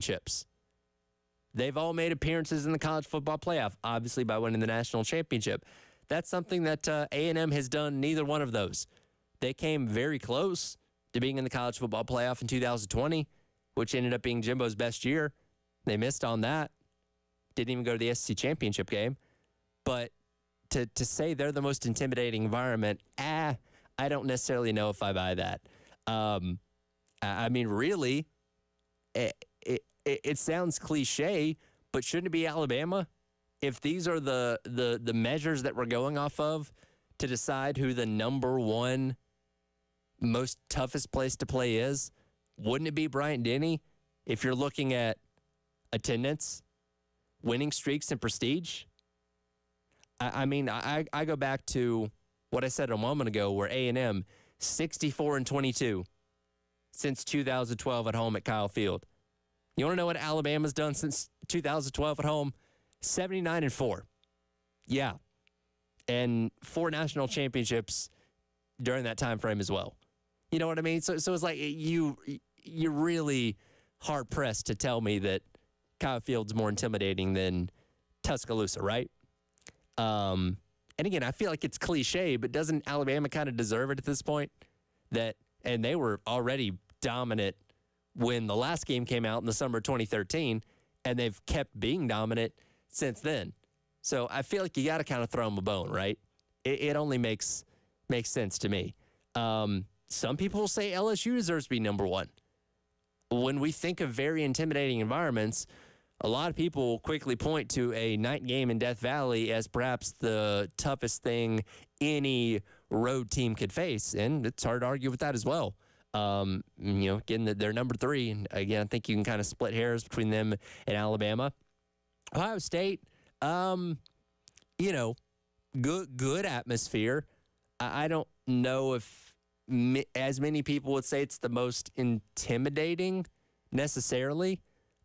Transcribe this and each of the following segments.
chips. They've all made appearances in the college football playoff, obviously by winning the national championship. That's something that A&M has done neither one of those. They came very close to being in the college football playoff in 2020, which ended up being Jimbo's best year. They missed on that. Didn't even go to the SEC championship game. But to say they're the most intimidating environment, I don't necessarily know if I buy that. I mean, really, it sounds cliche, but shouldn't it be Alabama? If these are the measures that we're going off of to decide who the number one most toughest place to play is, wouldn't it be Bryant-Denny? If you're looking at attendance, winning streaks, and prestige? I mean, I go back to what I said a moment ago, where A&M 64-22 since 2012 at home at Kyle Field. You want to know what Alabama's done since 2012 at home? 79-4. Yeah. And 4 national championships during that time frame as well. You know what I mean? So it's like you're really hard-pressed to tell me that Kyle Field's more intimidating than Tuscaloosa, right? And again, I feel like it's cliche, but doesn't Alabama kind of deserve it at this point? And they were already dominant when the last game came out in the summer of 2013, and they've kept being dominant since then. So I feel like you got to kind of throw them a bone, right? It only makes sense to me. Some people will say LSU deserves to be number one. When we think of very intimidating environments, a lot of people will quickly point to a night game in Death Valley as perhaps the toughest thing any road team could face, and it's hard to argue with that as well. Again, they're number 3, and again, I think you can kind of split hairs between them and Alabama. Ohio State, good atmosphere. I don't know if as many people would say it's the most intimidating necessarily.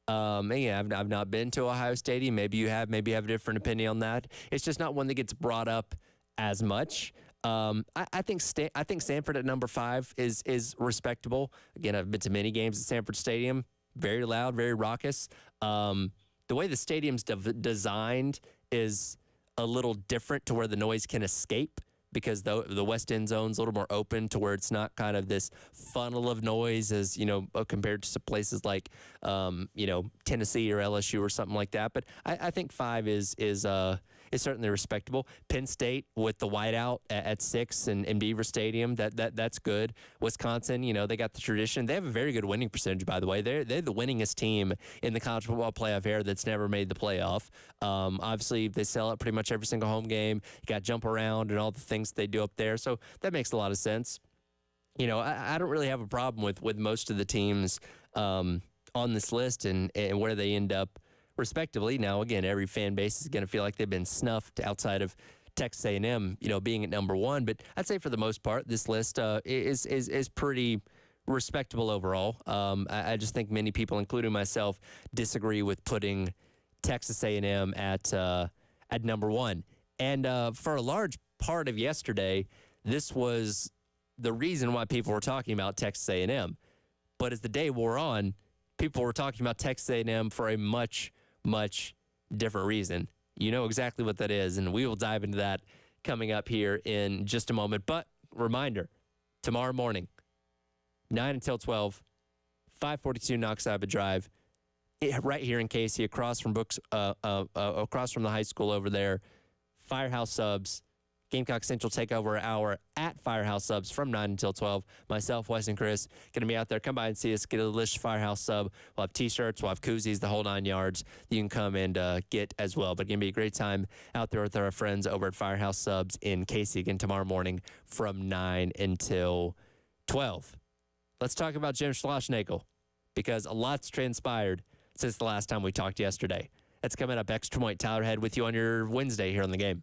Again, I've not been to Ohio Stadium. Maybe you have. Maybe you have a different opinion on that. It's just not one that gets brought up as much. I think Sanford at number 5 is respectable. Again, I've been to many games at Sanford Stadium. Very loud, very raucous. The way the stadium's designed is a little different to where the noise can escape, because the west end zone's a little more open to where it's not kind of this funnel of noise as, compared to some places like, Tennessee or LSU or something like that. But I think 5 is certainly respectable. Penn State with the whiteout at 6 and Beaver Stadium, that's good. Wisconsin, they got the tradition. They have a very good winning percentage, by the way. They're the winningest team in the college football playoff era that's never made the playoff. Obviously, they sell out pretty much every single home game. You got jump around and all the things they do up there. So that makes a lot of sense. I don't really have a problem with most of the teams on this list and where they end up respectively. Now, again, every fan base is going to feel like they've been snuffed outside of Texas A&M, being at number 1. But I'd say for the most part, this list is pretty respectable overall. I just think many people, including myself, disagree with putting Texas A&M at number 1. And for a large part of yesterday, this was the reason why people were talking about Texas A&M. But as the day wore on, people were talking about Texas A&M for a much, much different reason. You know exactly what that is, and we will dive into that coming up here in just a moment. But reminder, tomorrow morning, 9 until 12, 542 Knox Abba Drive, right here in Casey, across from across from the high school over there, Firehouse Subs. Gamecock Central Takeover Hour at Firehouse Subs from 9 until 12. Myself, Wes, and Chris going to be out there. Come by and see us. Get a delicious Firehouse Sub. We'll have T-shirts. We'll have koozies, the whole 9 yards. You can come and get as well. But it's going to be a great time out there with our friends over at Firehouse Subs in Casey again tomorrow morning from 9 until 12. Let's talk about Jim Schlossnagle, because a lot's transpired since the last time we talked yesterday. That's coming up. Extra Point Tyler Head with you on your Wednesday here on The Game.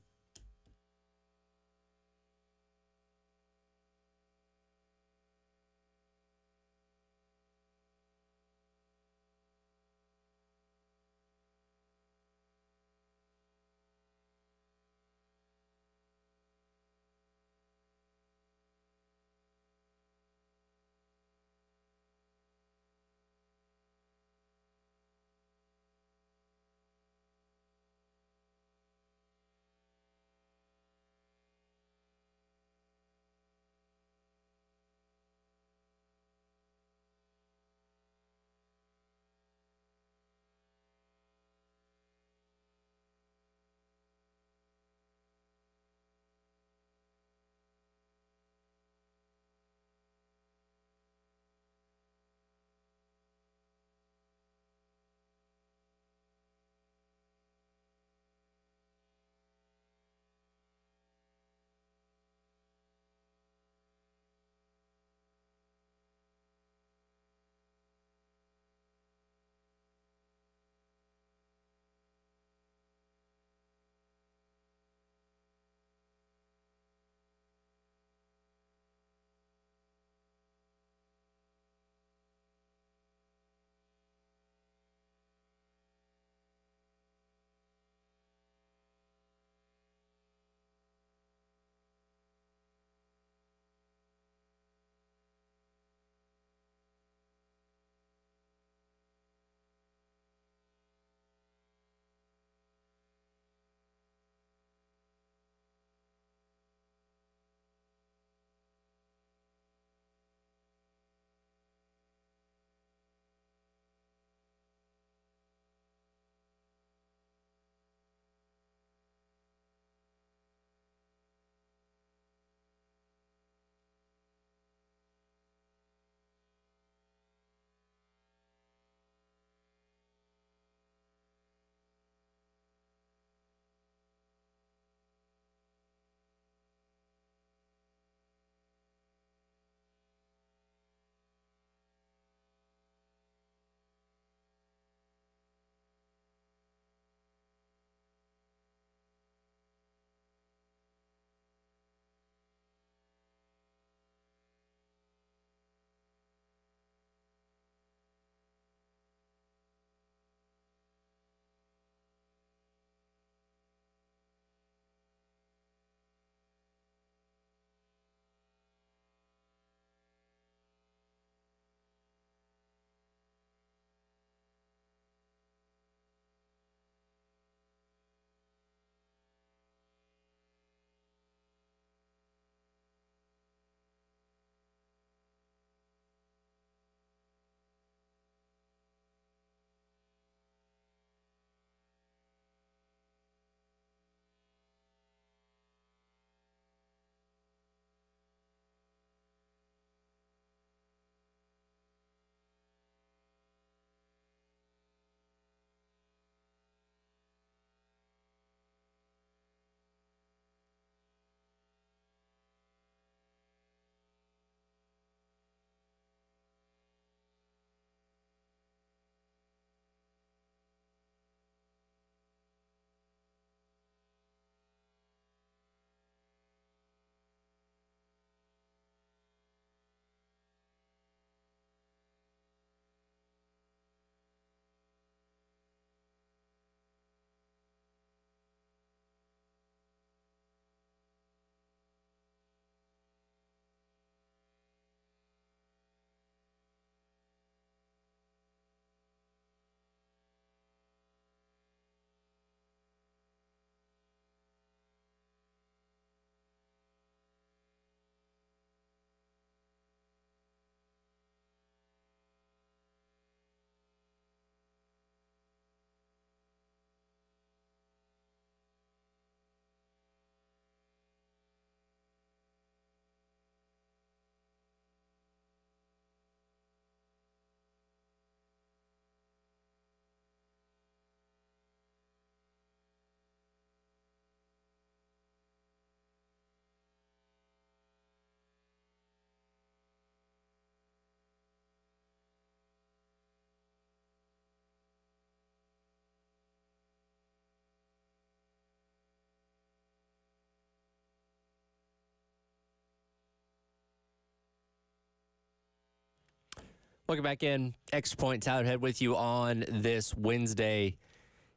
Welcome back in. Extra Point Tyler Head with you on this Wednesday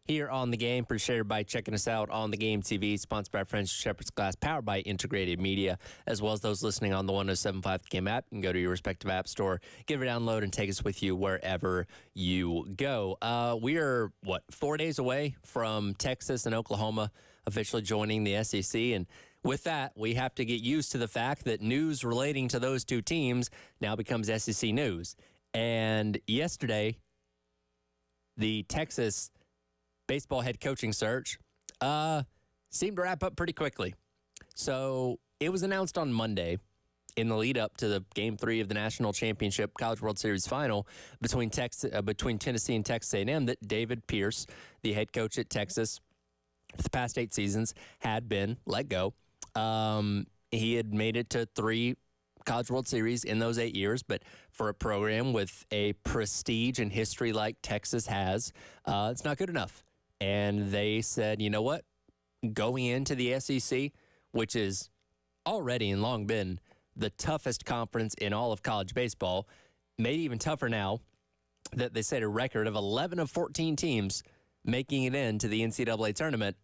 here on The Game. Appreciate everybody checking us out on The Game TV, sponsored by Friends of Shepherd's Glass, powered by Integrated Media, as well as those listening on the 107.5 The Game app. You can go to your respective app store, give it a download, and take us with you wherever you go. We are, 4 days away from Texas and Oklahoma officially joining the SEC, and with that, we have to get used to the fact that news relating to those two teams now becomes SEC news. And yesterday, the Texas baseball head coaching search seemed to wrap up pretty quickly. So it was announced on Monday in the lead up to the Game 3 of the National Championship College World Series final between Tennessee and Texas A&M that David Pierce, the head coach at Texas for the past 8 seasons, had been let go. He had made it to 3 College World Series in those 8 years, but for a program with a prestige and history like Texas has, it's not good enough. And they said, you know what? Going into the SEC, which is already and long been the toughest conference in all of college baseball, made even tougher now that they set a record of 11 of 14 teams making it into the NCAA tournament.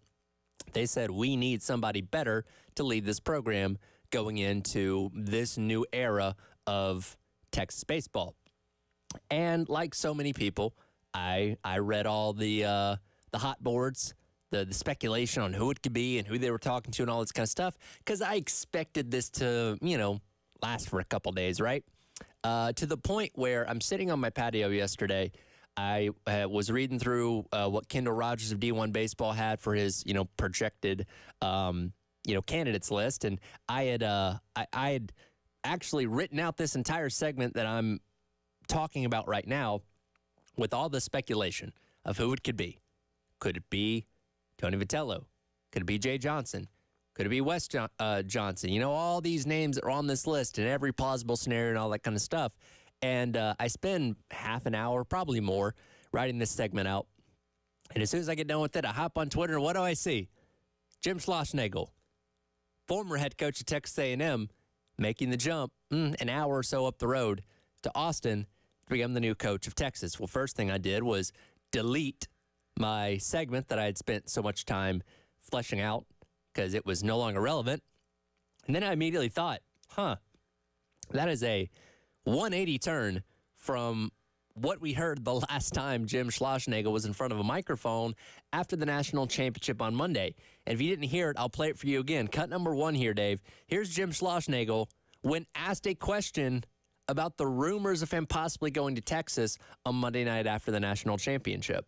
They said, we need somebody better to lead this program going into this new era of Texas baseball. And like so many people, I read all the hot boards, the speculation on who it could be and who they were talking to and all this kind of stuff, because I expected this to, last for a couple days, right? To the point where I'm sitting on my patio yesterday. I was reading through what Kendall Rogers of D1 Baseball had for his, projected, candidates list, and I had actually written out this entire segment that I'm talking about right now with all the speculation of who it could be. Could it be Tony Vitello? Could it be Jay Johnson? Could it be Wes Johnson? All these names are on this list and every plausible scenario and all that kind of stuff. And I spend half an hour, probably more, writing this segment out. And as soon as I get done with it, I hop on Twitter, and what do I see? Jim Schlossnagle, former head coach of Texas A&M, making the jump an hour or so up the road to Austin to become the new coach of Texas. Well, first thing I did was delete my segment that I had spent so much time fleshing out because it was no longer relevant. And then I immediately thought, that is a 180 turn from what we heard the last time Jim Schlossnagle was in front of a microphone after the national championship on Monday. And if you didn't hear it, I'll play it for you again. Cut number 1 here, Dave. Here's Jim Schlossnagle when asked a question about the rumors of him possibly going to Texas on Monday night after the national championship.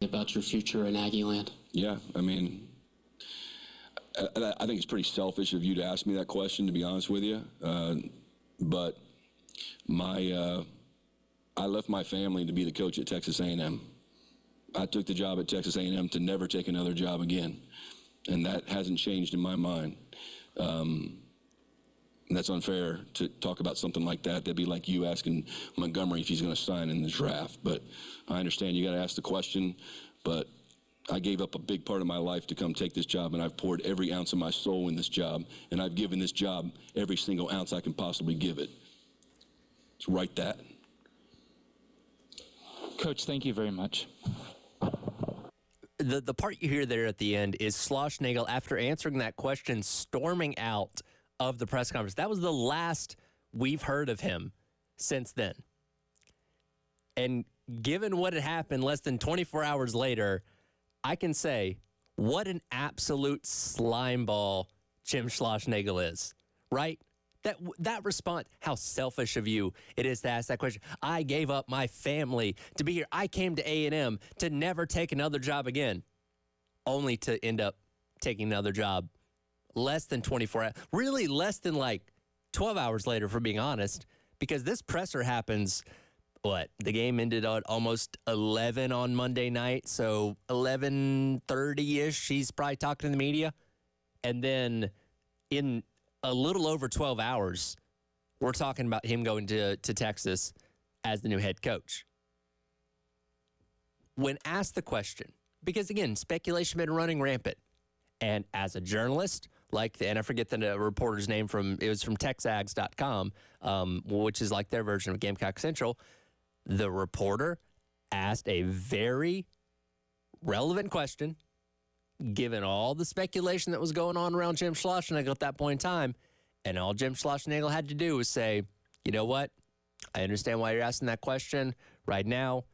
About your future in Aggieland? Yeah, I think it's pretty selfish of you to ask me that question, to be honest with you. But I left my family to be the coach at Texas A&M. I took the job at Texas A&M to never take another job again, and that hasn't changed in my mind. And that's unfair to talk about something like that. That'd be like you asking Montgomery if he's going to sign in the draft. But I understand you got to ask the question. But I gave up a big part of my life to come take this job, and I've poured every ounce of my soul in this job, and I've given this job every single ounce I can possibly give it. So write that. Coach, thank you very much. The part you hear there at the end is Schlossnagle, after answering that question, storming out of the press conference. That was the last we've heard of him since then. And given what had happened less than 24 hours later, I can say what an absolute slime ball Jim Schlossnagle is, right? That response, how selfish of you it is to ask that question. I gave up my family to be here. I came to A&M to never take another job again, only to end up taking another job less than 24 hours, really less than like 12 hours later, for being honest, because this presser happens, the game ended at almost 11 on Monday night, so 11:30-ish, he's probably talking to the media. And then in a little over 12 hours, we're talking about him going to Texas as the new head coach. When asked the question, Because, again, speculation been running rampant. And as a journalist, and I forget the reporter's name it was from TexAgs.com, which is like their version of Gamecock Central. The reporter asked a very relevant question, given all the speculation that was going on around Jim Schlossnagle at that point in time. And all Jim Schlossnagle had to do was say, you know what? I understand why you're asking that question right now.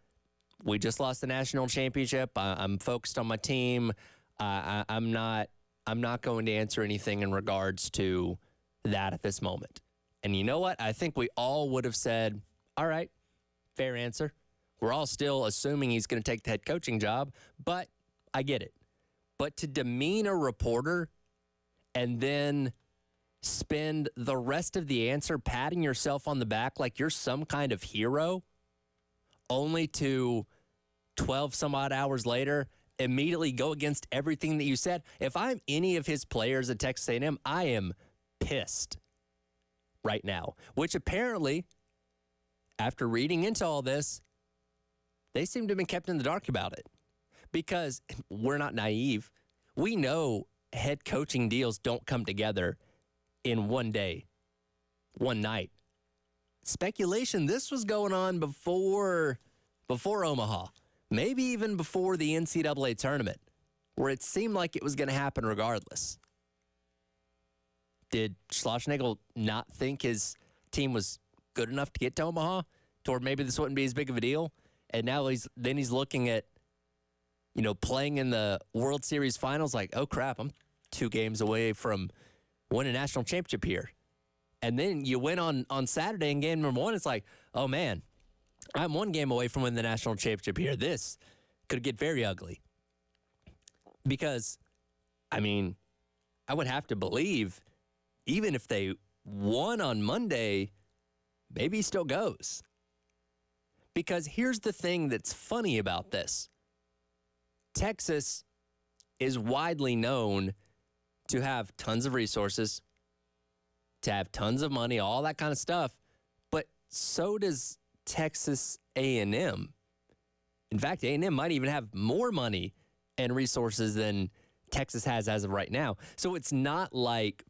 We just lost the national championship. I'm focused on my team. I'm not going to answer anything in regards to that at this moment. And you know what? I think we all would have said, all right, fair answer. We're all still assuming he's going to take the head coaching job, but I get it. But to demean a reporter and then spend the rest of the answer patting yourself on the back like you're some kind of hero, only to 12 some odd hours later immediately go against everything that you said. If I'm any of his players at Texas A&M, I am pissed right now, which apparently, after reading into all this, they seem to have been kept in the dark about it. Because we're not naive. We know head coaching deals don't come together in one day, one night. Speculation, this was going on before Omaha, maybe even before the NCAA tournament, where it seemed like it was going to happen regardless. Did Schlossnagle not think his team was good enough to get to Omaha, to where maybe this wouldn't be as big of a deal? And now he's looking at, playing in the World Series finals like, oh, crap, I'm 2 games away from winning a national championship here. And then you win on Saturday in game number 1. It's like, oh, man, I'm 1 game away from winning the national championship here. This could get very ugly. Because, I would have to believe, even if they won on Monday, maybe he still goes. Because here's the thing that's funny about this. Texas is widely known to have tons of resources, to have tons of money, all that kind of stuff. But so does Texas A&M. In fact, A&M might even have more money and resources than Texas has as of right now. So it's not like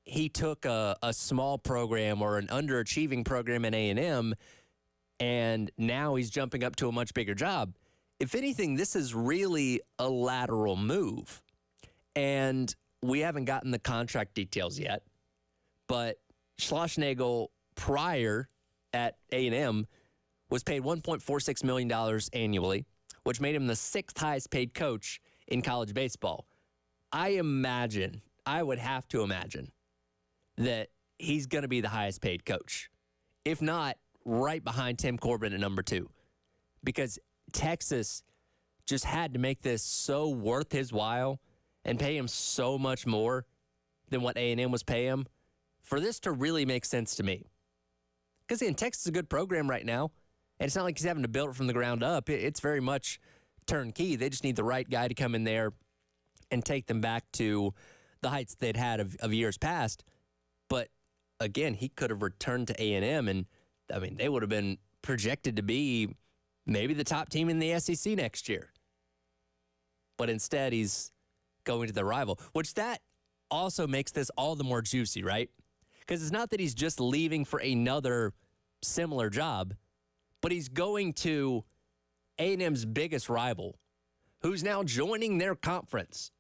he took a small program or an underachieving program in A&M and now he's jumping up to a much bigger job. If anything, this is really a lateral move. And we haven't gotten the contract details yet. But Schlossnagle, prior at A&M, was paid $1.46 million annually, which made him the 6th highest paid coach in college baseball. I would have to imagine that he's going to be the highest paid coach. If not, right behind Tim Corbin at number 2. Because Texas just had to make this so worth his while and pay him so much more than what A&M was paying him for this to really make sense to me. Because, again, Texas is a good program right now, and it's not like he's having to build it from the ground up. It's very much turnkey. They just need the right guy to come in there and take them back to the heights they'd had of years past. But, again, he could have returned to A&M, and, they would have been projected to be maybe the top team in the SEC next year. But instead, he's going to the rival, which that also makes this all the more juicy, right? Because it's not that he's just leaving for another similar job, but he's going to A&M's biggest rival, who's now joining their conference.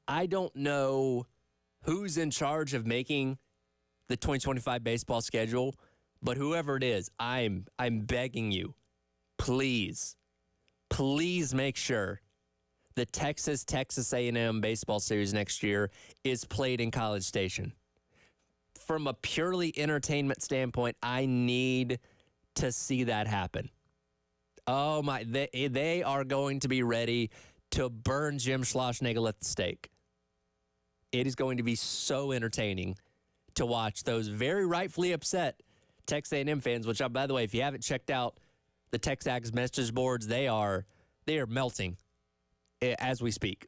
I don't know who's in charge of making the 2025 baseball schedule, but whoever it is, I'm begging you, please make sure the Texas A&M baseball series next year is played in College Station. From a purely entertainment standpoint, I need to see that happen. Oh my, they are going to be ready to burn Jim Schlossnagle at the stake. It is going to be so entertaining to watch those very rightfully upset Texas A&M fans, which, by the way, if you haven't checked out the TexAgs message boards, they are melting as we speak.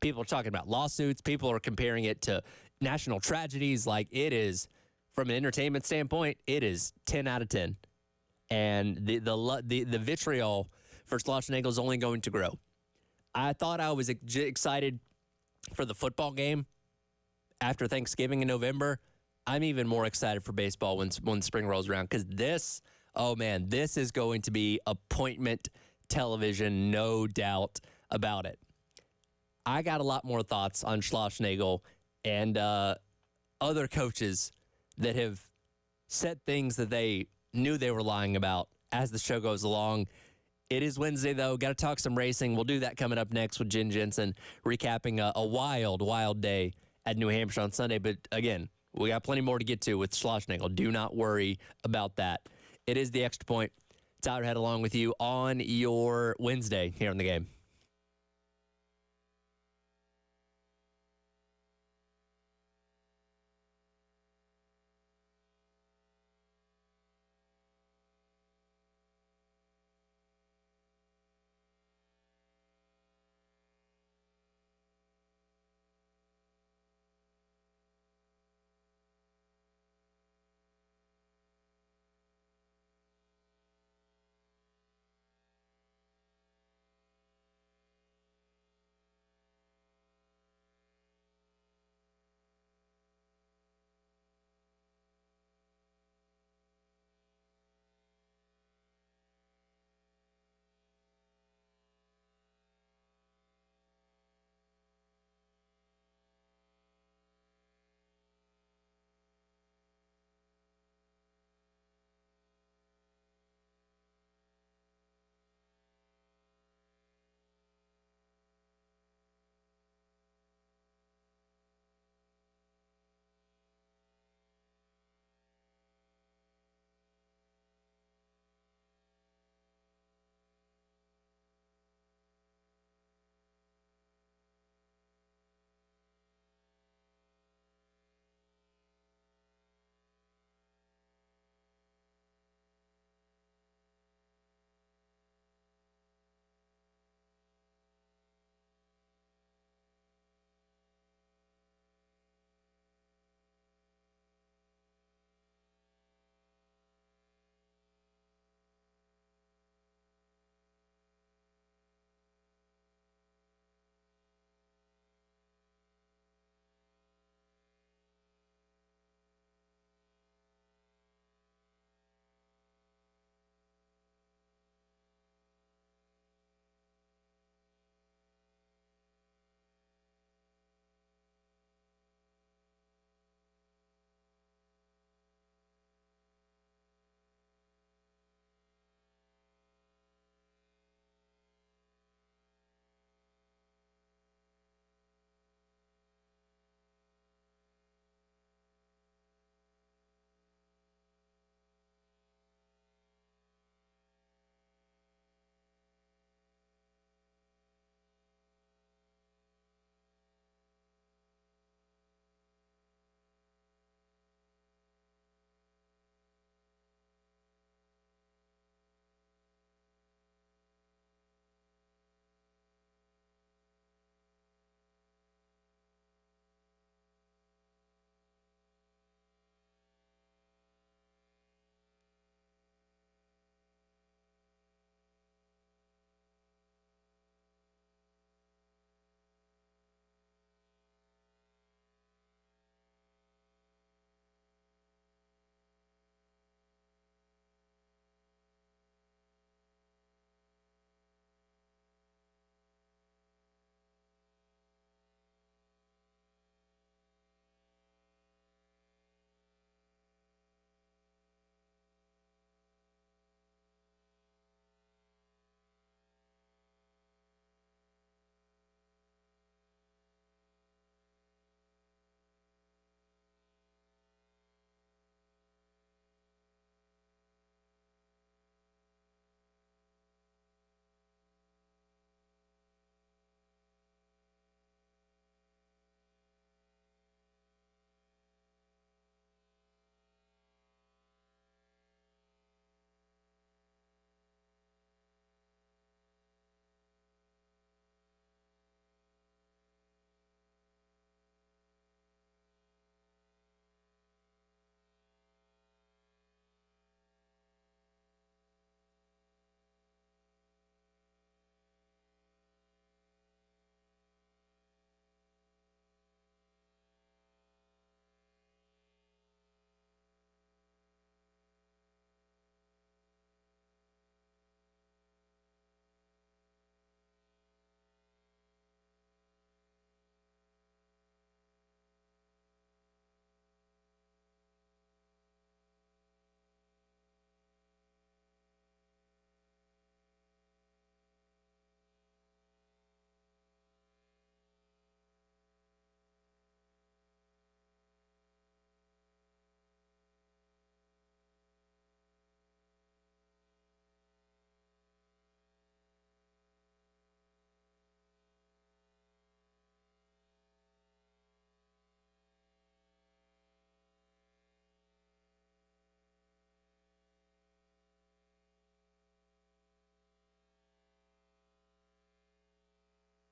People are talking about lawsuits. People are comparing it to national tragedies. Like, it is, from an entertainment standpoint, it is 10 out of 10. And the vitriol for Schlossnagle is only going to grow. I thought I was excited for the football game after Thanksgiving in November. I'm even more excited for baseball when spring rolls around because this is going to be appointment television, no doubt about it. I got a lot more thoughts on Schlossnagle and other coaches that have said things that they knew they were lying about as the show goes along. It is Wednesday, though. Got to talk some racing. We'll do that coming up next with Jen Jensen, recapping a wild, wild day at New Hampshire on Sunday. But again, we got plenty more to get to with Schlossnagle. Do not worry about that. It is the Extra Point. Tyler Head along with you on your Wednesday here on the game.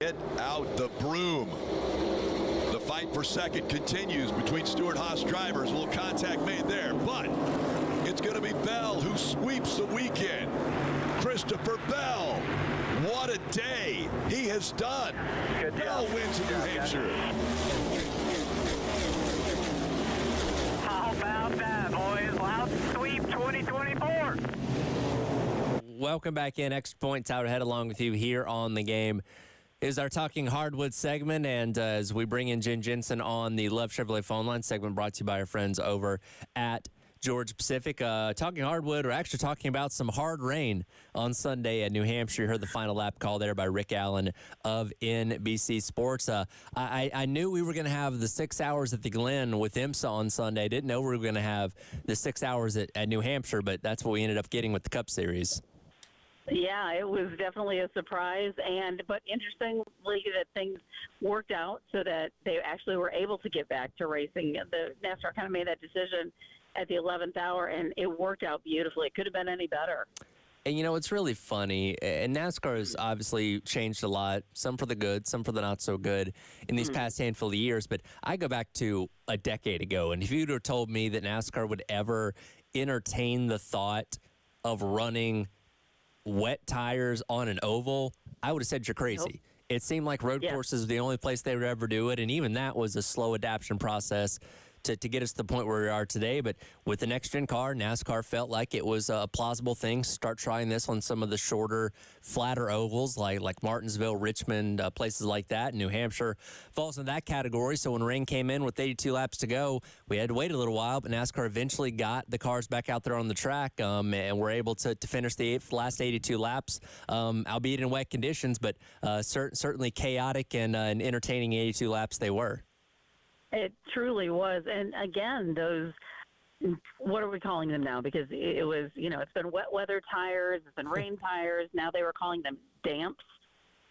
Get out the broom. The fight for second continues between Stewart-Haas drivers. A little contact made there, but it's going to be Bell who sweeps the weekend. Christopher Bell, what a day he has done. Bell wins in New Hampshire. How about that, boys? Loud sweep 2024. Welcome back in. Extra Point, Tyler Head along with you here on The Game. Is our Talking Hardwood segment, and as we bring in Jen Jensen on the Love Chevrolet phone line segment brought to you by our friends over at Georgia Pacific. Talking Hardwood, we're actually talking about some hard rain on Sunday at New Hampshire. You heard the final lap call there by Rick Allen of NBC Sports. I knew we were going to have the 6 hours at the Glen with IMSA on Sunday. I didn't know we were going to have the 6 hours at New Hampshire, but that's what we ended up getting with the Cup Series. Yeah, it was definitely a surprise, but interestingly that things worked out so that they actually were able to get back to racing. The NASCAR kind of made that decision at the 11th hour, and it worked out beautifully. It could have been any better. And, you know, it's really funny, and NASCAR has obviously changed a lot, some for the good, some for the not so good in these past handful of years. But I go back to a decade ago, and if you'd have told me that NASCAR would ever entertain the thought of running wet tires on an oval, I would have said you're crazy. Nope. It seemed like road courses were the only place they would ever do it, and even that was a slow adaptation process to get us to the point where we are today. But with the next-gen car, NASCAR felt like it was a plausible thing. Start trying this on some of the shorter, flatter ovals like Martinsville, Richmond, places like that. New Hampshire falls in that category. So when rain came in with 82 laps to go, we had to wait a little while, but NASCAR eventually got the cars back out there on the track, and were able to finish the last 82 laps, albeit in wet conditions, but certainly chaotic and entertaining 82 laps they were. It truly was. And again, those, what are we calling them now? Because it was, it's been wet weather tires, it's been rain tires. Now they were calling them damps.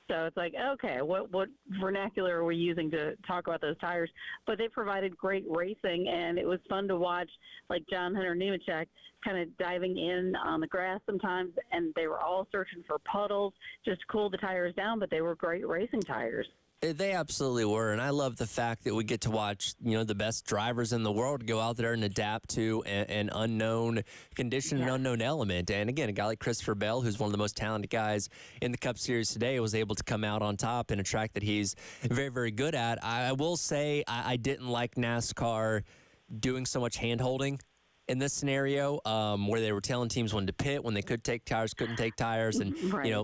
So it's like, okay, what vernacular are we using to talk about those tires? But they provided great racing, and it was fun to watch, like John Hunter Nemechek kind of diving in on the grass sometimes, and they were all searching for puddles just to cool the tires down, but they were great racing tires. They absolutely were, and I love the fact that we get to watch, the best drivers in the world go out there and adapt to an unknown condition, an unknown element. And again, a guy like Christopher Bell, who's one of the most talented guys in the Cup Series today, was able to come out on top in a track that he's very, very good at. I will say I didn't like NASCAR doing so much hand-holding in this scenario, where they were telling teams when to pit, when they could take tires, couldn't take tires. And,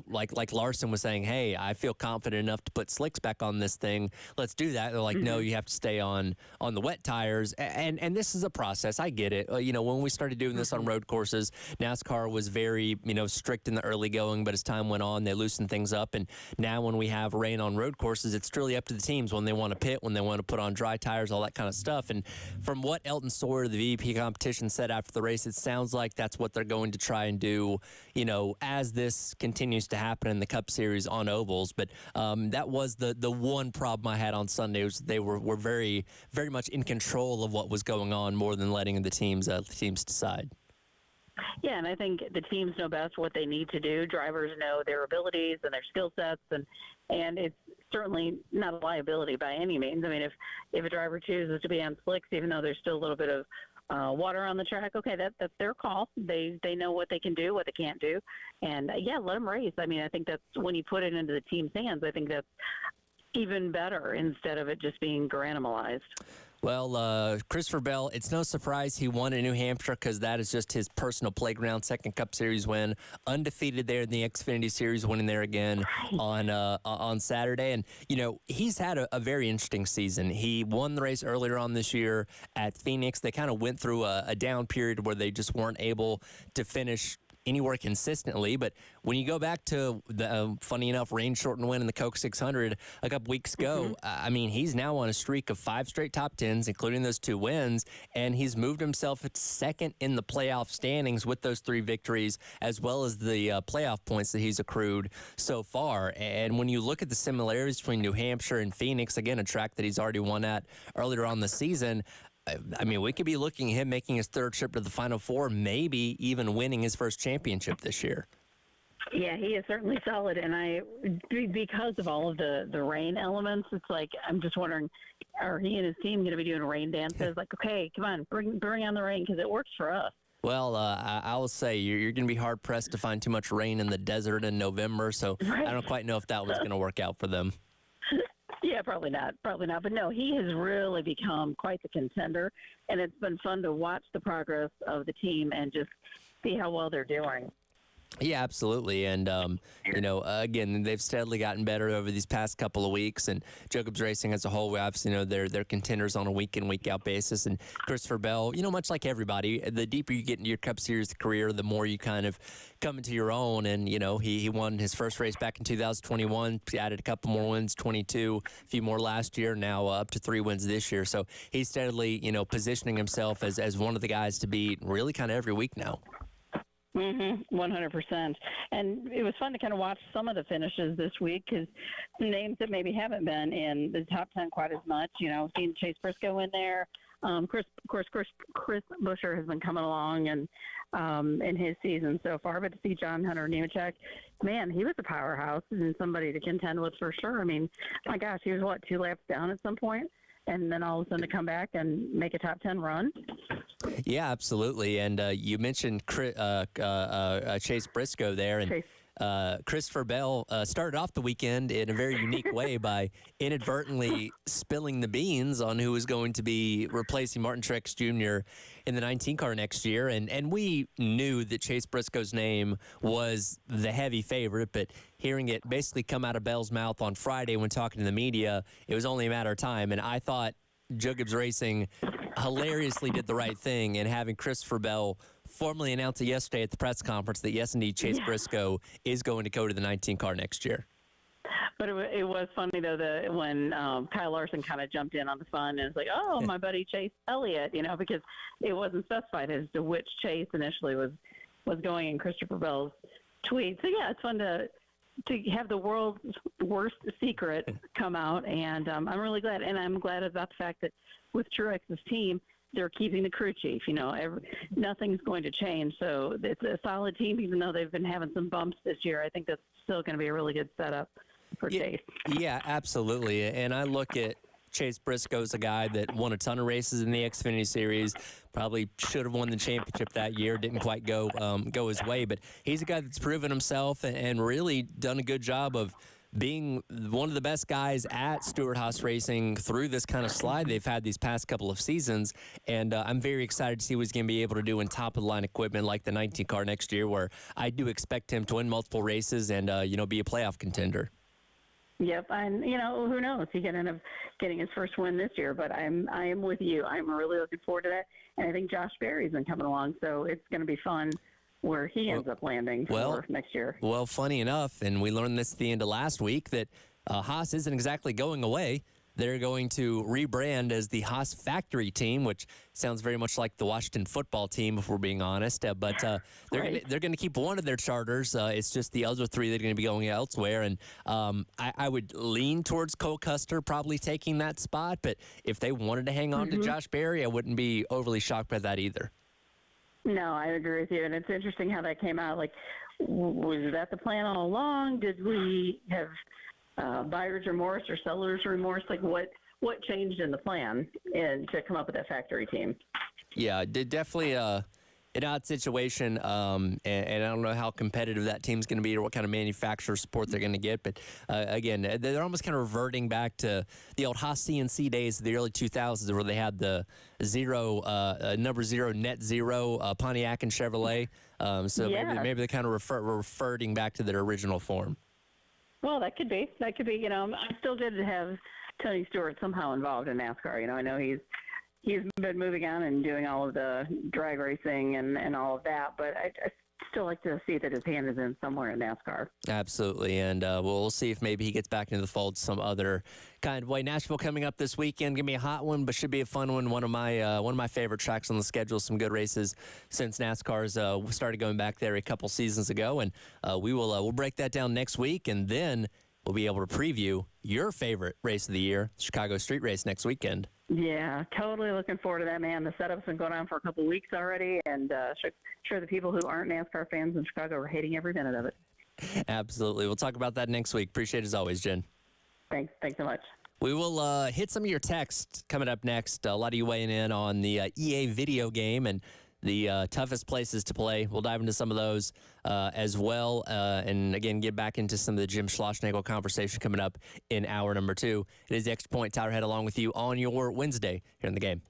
like Larson was saying, hey, I feel confident enough to put slicks back on this thing. Let's do that. They're like, no, you have to stay on the wet tires. And this is a process. I get it. When we started doing this on road courses, NASCAR was very, strict in the early going. But as time went on, they loosened things up. And now when we have rain on road courses, it's truly up to the teams when they want to pit, when they want to put on dry tires, all that kind of stuff. And from what Elton Sawyer, the VP competition, said after the race, it sounds like that's what they're going to try and do, as this continues to happen in the Cup Series on ovals. But that was the one problem I had on Sunday, was they were very, very much in control of what was going on more than letting the teams decide. Yeah, and I think the teams know best what they need to do. Drivers know their abilities and their skill sets, and it's certainly not a liability by any means. I mean, if a driver chooses to be on slicks, even though there's still a little bit of water on the track, okay, that's their call. They know what they can do, what they can't do, and let them race. I mean, I think that's when you put it into the team's hands, I think that's even better instead of it just being granimalized. Well, Christopher Bell, it's no surprise he won in New Hampshire because that is just his personal playground. Second Cup Series win, undefeated there in the Xfinity Series, winning there again on Saturday. And, he's had a very interesting season. He won the race earlier on this year at Phoenix. They kind of went through a down period where they just weren't able to finish anywhere consistently. But when you go back to the funny enough rain-shortened win in the Coke 600 a couple weeks ago, I mean, he's now on a streak of 5 straight top 10s, including those 2 wins, and he's moved himself to second in the playoff standings with those 3 victories, as well as the playoff points that he's accrued so far. And when you look at the similarities between New Hampshire and Phoenix, again, a track that he's already won at earlier on the season, I mean, we could be looking at him making his 3rd trip to the Final Four, maybe even winning his first championship this year. Yeah, he is certainly solid, and because of all of the rain elements, it's like I'm just wondering, are he and his team going to be doing rain dances? Like, okay, come on, bring on the rain because it works for us. Well, I will say you're going to be hard pressed to find too much rain in the desert in November, so Right. I don't quite know if that was going to work out for them. Yeah, probably not. Probably not. But no, he has really become quite the contender, and it's been fun to watch the progress of the team and just see how well they're doing. Yeah, absolutely. And, again, they've steadily gotten better over these past couple of weeks. And Jacobs Racing as a whole, we obviously know they're contenders on a week-in, week-out basis. And Christopher Bell, much like everybody, the deeper you get into your Cup Series career, the more you kind of come into your own. And, he won his first race back in 2021, added a couple more wins, 22, a few more last year, now up to 3 wins this year. So he's steadily, positioning himself as one of the guys to beat really kind of every week now. 100%. And it was fun to kind of watch some of the finishes this week because names that maybe haven't been in the top 10 quite as much, seeing Chase Briscoe in there. Chris Buescher has been coming along and in his season so far, but to see John Hunter Nemechek, man, he was a powerhouse and somebody to contend with for sure. I mean, my gosh, he was 2 laps down at some point, and then all of a sudden to come back and make a top 10 run. Yeah, absolutely. And you mentioned Chase Briscoe there, and Christopher Bell started off the weekend in a very unique way by inadvertently spilling the beans on who was going to be replacing Martin Truex Jr. in the 19 car next year. And we knew that Chase Briscoe's name was the heavy favorite, but hearing it basically come out of Bell's mouth on Friday when talking to the media, it was only a matter of time. And I thought Jacobs Racing hilariously did the right thing in having Christopher Bell formally announce it yesterday at the press conference that, yes, indeed, Chase Briscoe is going to go to the 19 car next year. But it was funny, though, when Kyle Larson kind of jumped in on the fun and was like, oh, my buddy Chase Elliott, because it wasn't specified as to which Chase initially was going in Christopher Bell's tweet. So, yeah, it's fun to have the world's worst secret come out, and I'm really glad. And I'm glad about the fact that with Truex's team, they're keeping the crew chief. Nothing's going to change. So it's a solid team, even though they've been having some bumps this year. I think that's still going to be a really good setup for Chase. Yeah, absolutely. And I look at Chase Briscoe as a guy that won a ton of races in the Xfinity Series, probably should have won the championship that year, didn't quite go his way. But he's a guy that's proven himself and really done a good job of being one of the best guys at Stewart-Haas Racing through this kind of slide they've had these past couple of seasons. And I'm very excited to see what he's going to be able to do in top-of-the-line equipment like the 19 car next year, where I do expect him to win multiple races and, be a playoff contender. Yep, and who knows? He can end up getting his first win this year. But I am with you. I'm really looking forward to that, and I think Josh Berry's been coming along, so it's going to be fun where he ends up landing for next year. Well, funny enough, and we learned this at the end of last week, that Haas isn't exactly going away. They're going to rebrand as the Haas Factory Team, which sounds very much like the Washington football team, if we're being honest. But they're going to keep one of their charters. It's just the other 3 that are going to be going elsewhere. And I would lean towards Cole Custer probably taking that spot. But if they wanted to hang on to Josh Berry, I wouldn't be overly shocked by that either. No, I agree with you. And it's interesting how that came out. Like, was that the plan all along? Did we have buyer's remorse or seller's remorse? Like, what changed in the plan to come up with that factory team? Yeah, definitely an odd situation, and I don't know how competitive that team's going to be or what kind of manufacturer support they're going to get. But again, they're almost kind of reverting back to the old Haas CNC days of the early 2000s, where they had the number 0 net zero Pontiac and Chevrolet. Maybe they're kind of reverting back to their original form. Well, that could be. I'm still good to have Tony Stewart somehow involved in NASCAR. I know he's been moving on and doing all of the drag racing and all of that, but I still like to see that his hand is in somewhere in NASCAR. Absolutely, and we'll see if maybe he gets back into the fold some other kind of way. Nashville coming up this weekend, gonna be a hot one, but should be a fun one. One of my favorite tracks on the schedule. Some good races since NASCAR's started going back there a couple seasons ago, and we'll break that down next week, and then we'll be able to preview your favorite race of the year, Chicago Street Race, next weekend. Yeah, totally looking forward to that, man. The setup's been going on for a couple of weeks already, and sure the people who aren't NASCAR fans in Chicago are hating every minute of it. Absolutely. We'll talk about that next week. Appreciate it as always, Jen. Thanks so much. We will hit some of your texts coming up next. A lot of you weighing in on the EA video game and the toughest places to play. We'll dive into some of those as well. And again, get back into some of the Jim Schlossnagle conversation coming up in hour number 2. It is the Extra Point. Tyler Head along with you on your Wednesday here in the game.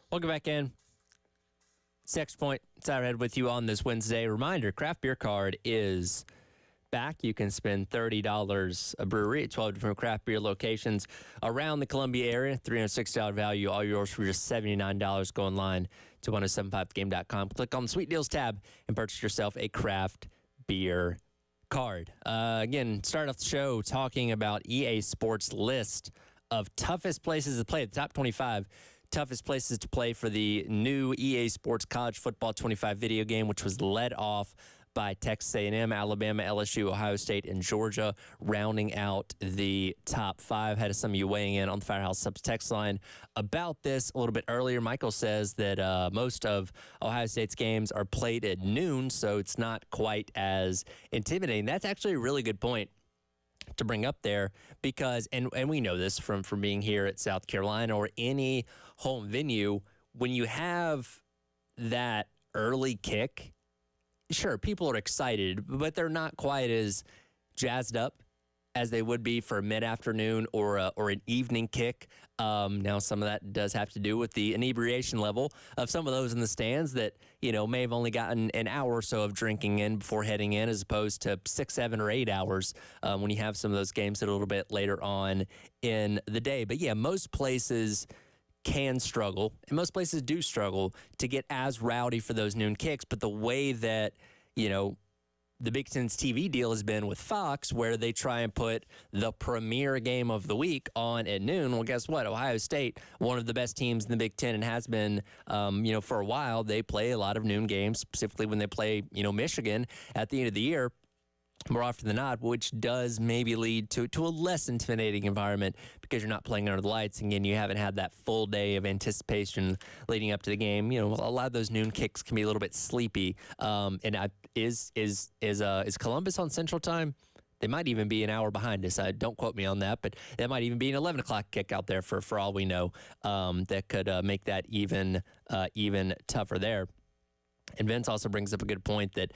Welcome back in. Extra Point, Tyler Head with you on this Wednesday. Reminder, craft beer card is back. You can spend $30 a brewery at 12 different craft beer locations around the Columbia area. $360 value, all yours for just $79. Go online to 1075thegame.com. Click on the Sweet Deals tab and purchase yourself a craft beer card. Again, start off the show talking about EA Sports' list of toughest places to play, the top 25 toughest places to play for the new EA Sports College Football 25 video game, which was led off by Texas A&M, Alabama, LSU, Ohio State, and Georgia, rounding out the top 5. Had some of you weighing in on the Firehouse Subs text line about this a little bit earlier. Michael says that most of Ohio State's games are played at noon, so it's not quite as intimidating. That's actually a really good point to bring up there because, and we know this from being here at South Carolina or any home venue, when you have that early kick, sure, people are excited, but they're not quite as jazzed up as they would be for a mid-afternoon or an evening kick. Now, some of that does have to do with the inebriation level of some of those in the stands that, may have only gotten an hour or so of drinking in before heading in, as opposed to 6, 7, or 8 hours when you have some of those games that are a little bit later on in the day. But, yeah, most places can struggle, and most places do struggle to get as rowdy for those noon kicks. But the way that, the Big Ten's TV deal has been with Fox, where they try and put the premier game of the week on at noon. Well, guess what? Ohio State, one of the best teams in the Big Ten and has been, for a while. They play a lot of noon games, specifically when they play, Michigan at the end of the year, more often than not, which does maybe lead to a less intimidating environment because you're not playing under the lights. Again, you haven't had that full day of anticipation leading up to the game. A lot of those noon kicks can be a little bit sleepy. Is Columbus on Central Time? They might even be an hour behind us. Don't quote me on that, but that might even be an 11 o'clock kick out there for all we know. That could make that even tougher there. And Vince also brings up a good point that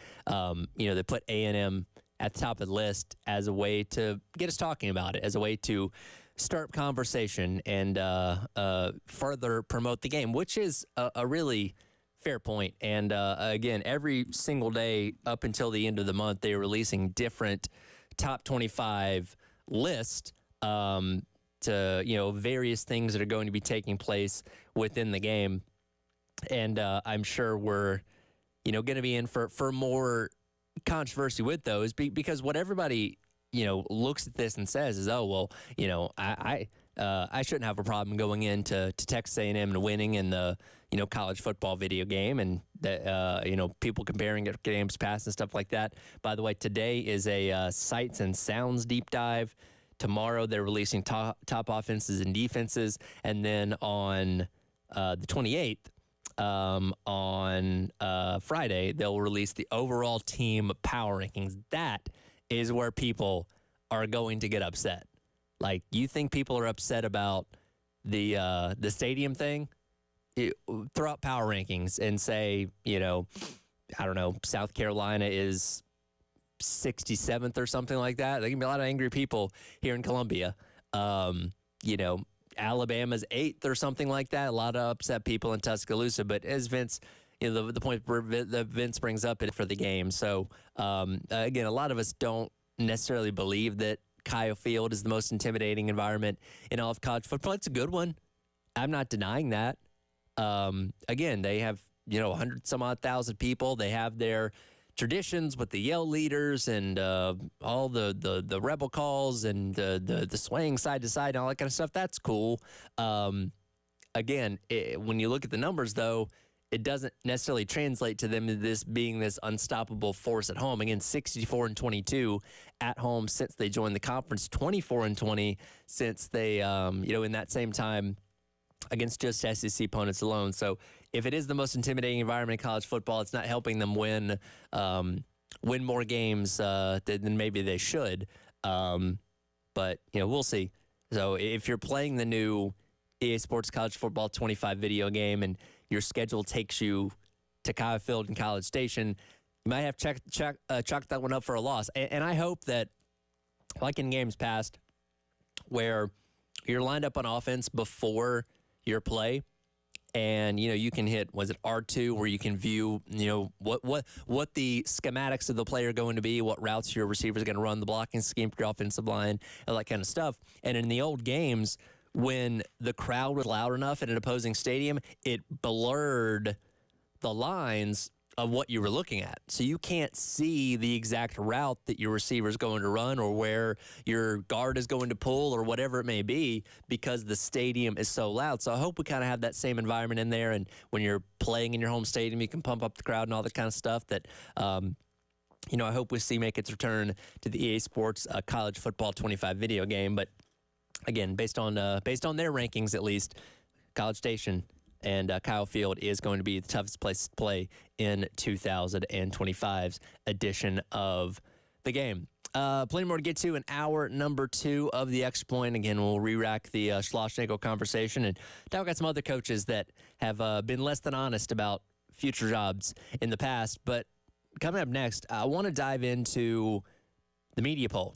they put A&M at the top of the list as a way to get us talking about it, as a way to start conversation and further promote the game, which is a really fair point. And again, every single day up until the end of the month, they are releasing different top 25 lists to various things that are going to be taking place within the game. And I'm sure we're going to be in for more controversy with those because what everybody, looks at this and says is, oh, well, I shouldn't have a problem going into Texas A&M and winning in the, college football video game and that, people comparing it games past and stuff like that. By the way, today is a sights and sounds deep dive. Tomorrow they're releasing top offenses and defenses. And then on the 28th, on Friday, they'll release the overall team power rankings. That is where people are going to get upset. Like, you think people are upset about the stadium thing? Throw out power rankings and say, I don't know, South Carolina is 67th or something like that. There can be a lot of angry people here in Columbia. Alabama's 8th or something like that. A lot of upset people in Tuscaloosa. But as Vince, the point that Vince brings up for the game. So, again, a lot of us don't necessarily believe that Kyle Field is the most intimidating environment in all of college football. It's a good one. I'm not denying that. Again, they have, 100 some odd thousand people. They have their traditions with the yell leaders and all the rebel calls and the swaying side to side and all that kind of stuff. That's cool. Again, when you look at the numbers, though, it doesn't necessarily translate to them this being this unstoppable force at home. Again, 64-22 at home since they joined the conference, 24-20 since they, in that same time against just SEC opponents alone. So if it is the most intimidating environment in college football, it's not helping them win more games than maybe they should. But, we'll see. So if you're playing the new EA Sports College Football 25 video game and your schedule takes you to Kyle Field and College Station, you might have chalk that one up for a loss. And I hope that, like in games past, where you're lined up on offense before your play, and you can hit, was it R2, where you can view what the schematics of the player are going to be, what routes your receivers are going to run, the blocking scheme for your offensive line, all that kind of stuff. And in the old games, when the crowd was loud enough in an opposing stadium, it blurred the lines of what you were looking at. So you can't see the exact route that your receiver is going to run or where your guard is going to pull or whatever it may be because the stadium is so loud. So I hope we kind of have that same environment in there. And when you're playing in your home stadium, you can pump up the crowd and all that kind of stuff that, I hope we see make its return to the EA Sports College Football 25 video game. But again, based on their rankings at least, College Station and Kyle Field is going to be the toughest place to play in 2025's edition of the game. Plenty more to get to in hour number 2 of the Extra Point. Again, we'll re-rack the Schlossnagle conversation and talk about some other coaches that have been less than honest about future jobs in the past. But coming up next, I want to dive into the media poll.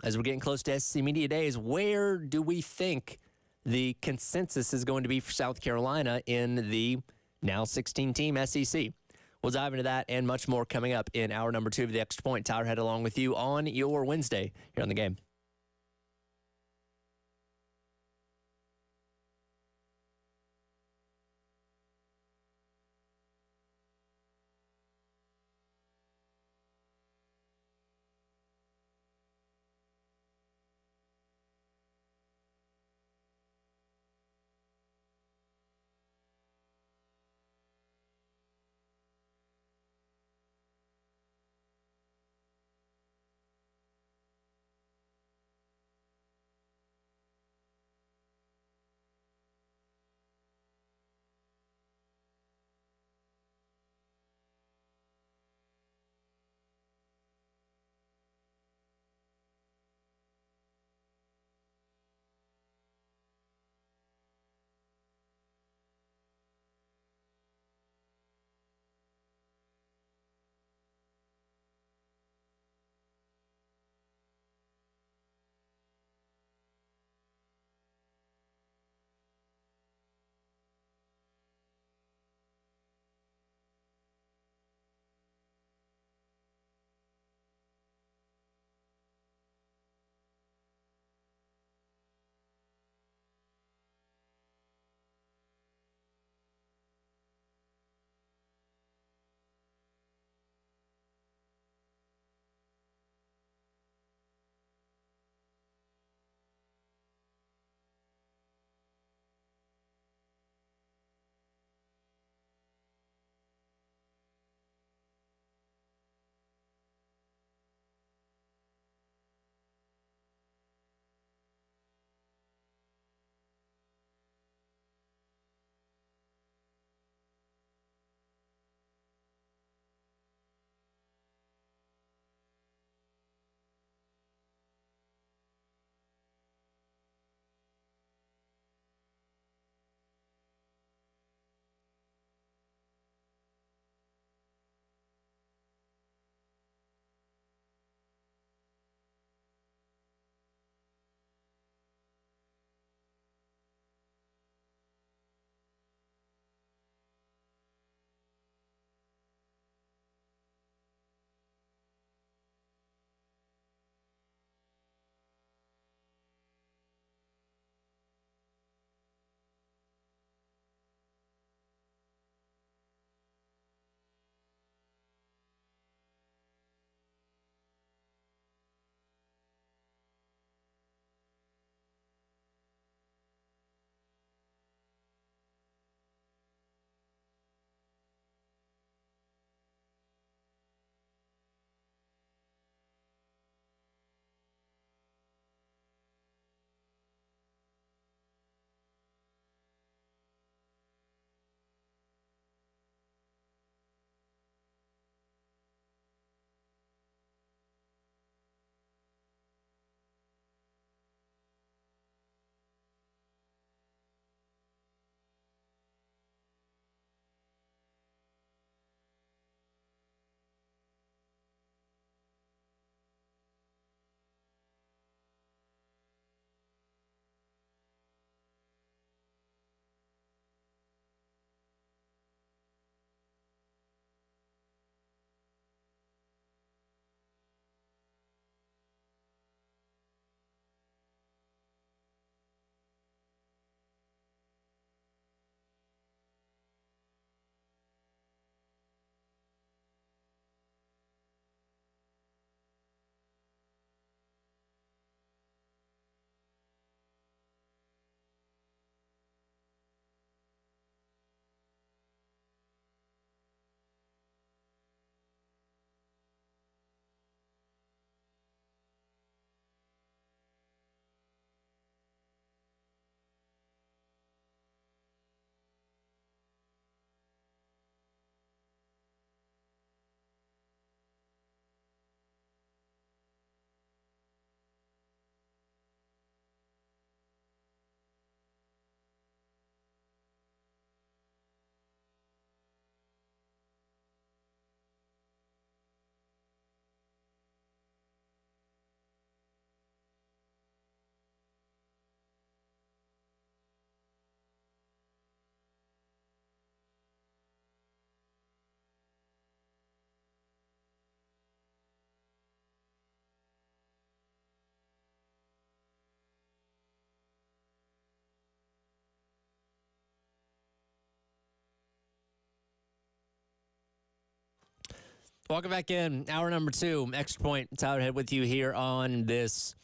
As we're getting close to SEC Media Days, where do we think the consensus is going to be for South Carolina in the now 16-team SEC? We'll dive into that and much more coming up in hour number 2 of the Extra Point. Tyler Head along with you on your Wednesday here on the game. Welcome back in. Hour number 2, Extra Point. Tyler Head with you here on this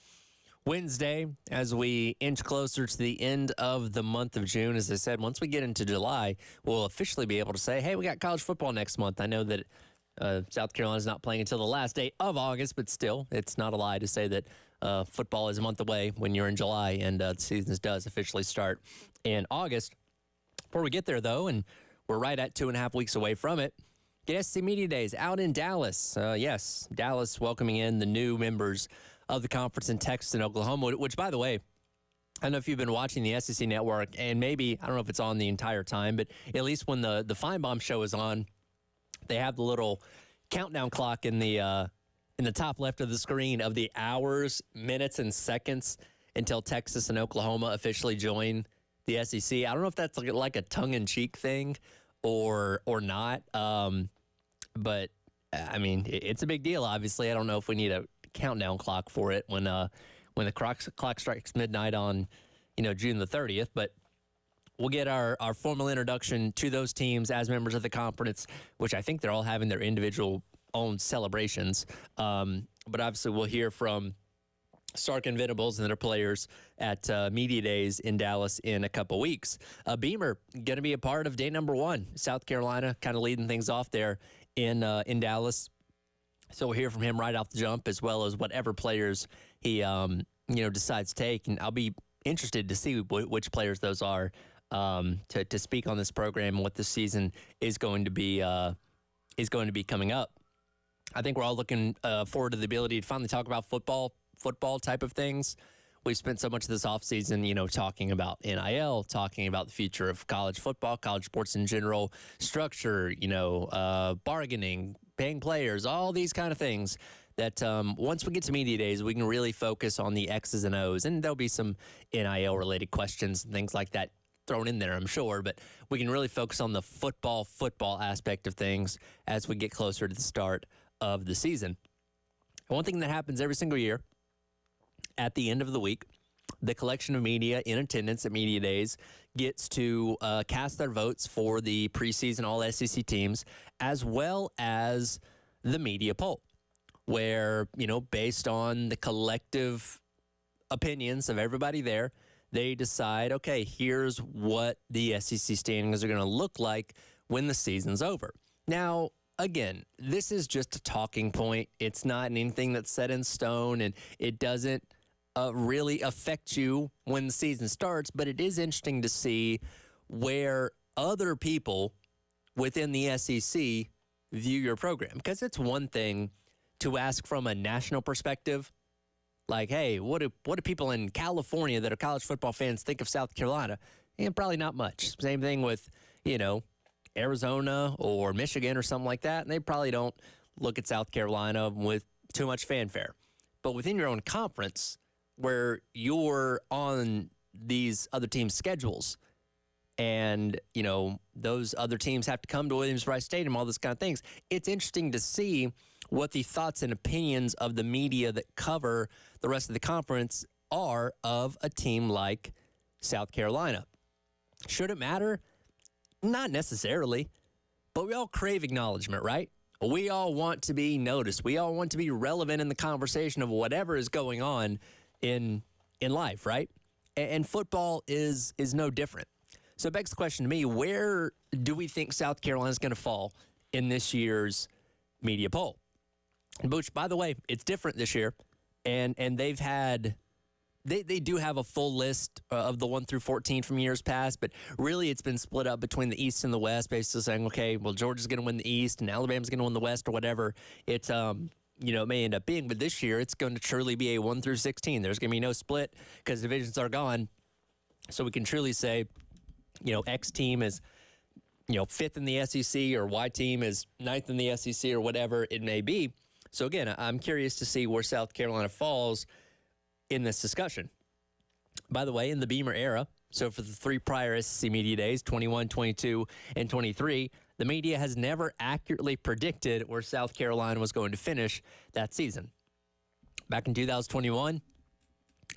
Wednesday as we inch closer to the end of the month of June. As I said, once we get into July, we'll officially be able to say, hey, we got college football next month. I know that South Carolina's not playing until the last day of August, but still, it's not a lie to say that football is a month away when you're in July, and the season does officially start in August. Before we get there, though, and we're right at 2.5 weeks away from it, get SEC Media Days out in Dallas. Yes, Dallas welcoming in the new members of the conference in Texas and Oklahoma, which, by the way, I don't know if you've been watching the SEC Network, and maybe, I don't know if it's on the entire time, but at least when the Feinbaum show is on, they have the little countdown clock in the top left of the screen of the hours, minutes, and seconds until Texas and Oklahoma officially join the SEC. I don't know if that's like a tongue-in-cheek thing or not. But I mean, it's a big deal. Obviously, I don't know if we need a countdown clock for it when the clock strikes midnight on, June the 30th. But we'll get our formal introduction to those teams as members of the conference, which I think they're all having their individual own celebrations. But obviously, we'll hear from Sark and Venables and their players at Media Days in Dallas in a couple weeks. Beamer going to be a part of day number 1. South Carolina kind of leading things off there in Dallas. So we'll hear from him right off the jump, as well as whatever players he decides to take. And I'll be interested to see which players those are to speak on this program and what this season is going to be coming up. I think we're all looking forward to the ability to finally talk about football type of things. We've spent so much of this offseason, talking about NIL, talking about the future of college football, college sports in general, structure, bargaining, paying players, all these kind of things that once we get to Media Days, we can really focus on the X's and O's. And there'll be some NIL-related questions and things like that thrown in there, I'm sure. But we can really focus on the football aspect of things as we get closer to the start of the season. One thing that happens every single year, at the end of the week, the collection of media in attendance at Media Days gets to cast their votes for the preseason All-SEC teams, as well as the media poll, where, based on the collective opinions of everybody there, they decide, okay, here's what the SEC standings are going to look like when the season's over. Now, again, this is just a talking point. It's not anything that's set in stone, and it doesn't really affect you when the season starts, but it is interesting to see where other people within the SEC view your program. Because it's one thing to ask from a national perspective, like, hey, what do people in California that are college football fans think of South Carolina? And probably not much. Same thing with, Arizona or Michigan or something like that, and they probably don't look at South Carolina with too much fanfare. But within your own conference, where you're on these other teams' schedules and, those other teams have to come to Williams-Brice Stadium, all those kind of things, it's interesting to see what the thoughts and opinions of the media that cover the rest of the conference are of a team like South Carolina. Should it matter? Not necessarily, but we all crave acknowledgement, right? We all want to be noticed. We all want to be relevant in the conversation of whatever is going on in life, right? And football is no different. So it begs the question to me, where do we think South Carolina is going to fall in this year's media poll? Which, by the way, it's different this year, and they've had they do have a full list of the 1 through 14 from years past, but really it's been split up between the East and the West, basically saying, okay, well, Georgia's going to win the East and Alabama's going to win the West or whatever it's it may end up being. But this year it's going to truly be a 1 through 16. There's going to be no split because divisions are gone. So we can truly say, X team is, 5th in the SEC or Y team is 9th in the SEC or whatever it may be. So again, I'm curious to see where South Carolina falls in this discussion. By the way, in the Beamer era, so for the 3 prior SEC Media Days, 21, 22, and 23, the media has never accurately predicted where South Carolina was going to finish that season. Back in 2021,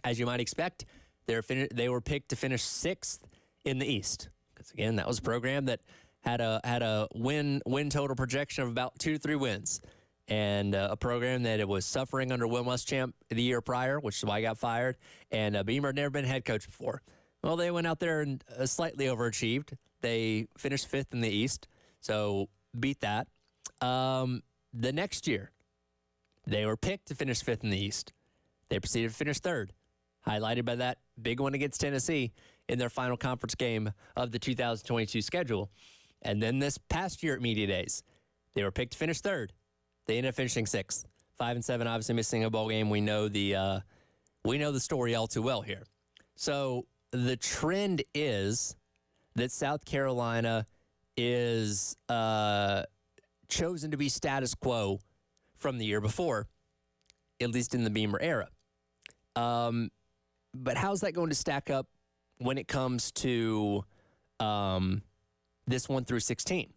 as you might expect, they were picked to finish 6th in the East. Because, again, that was a program that had a win total projection of about 2 to 3 wins, and a program that it was suffering under Will Muschamp the year prior, which is why he got fired. And Beamer had never been head coach before. Well, they went out there and slightly overachieved. They finished 5th in the East, so beat that. The next year, they were picked to finish 5th in the East. They proceeded to finish 3rd, highlighted by that big one against Tennessee in their final conference game of the 2022 schedule. And then this past year at Media Days, they were picked to finish 3rd. They ended up finishing 6th. 5-7, obviously missing a bowl game. We know the story all too well here. So the trend is that South Carolina is chosen to be status quo from the year before, at least in the Beamer era. But how's that going to stack up when it comes to this 1 through 16?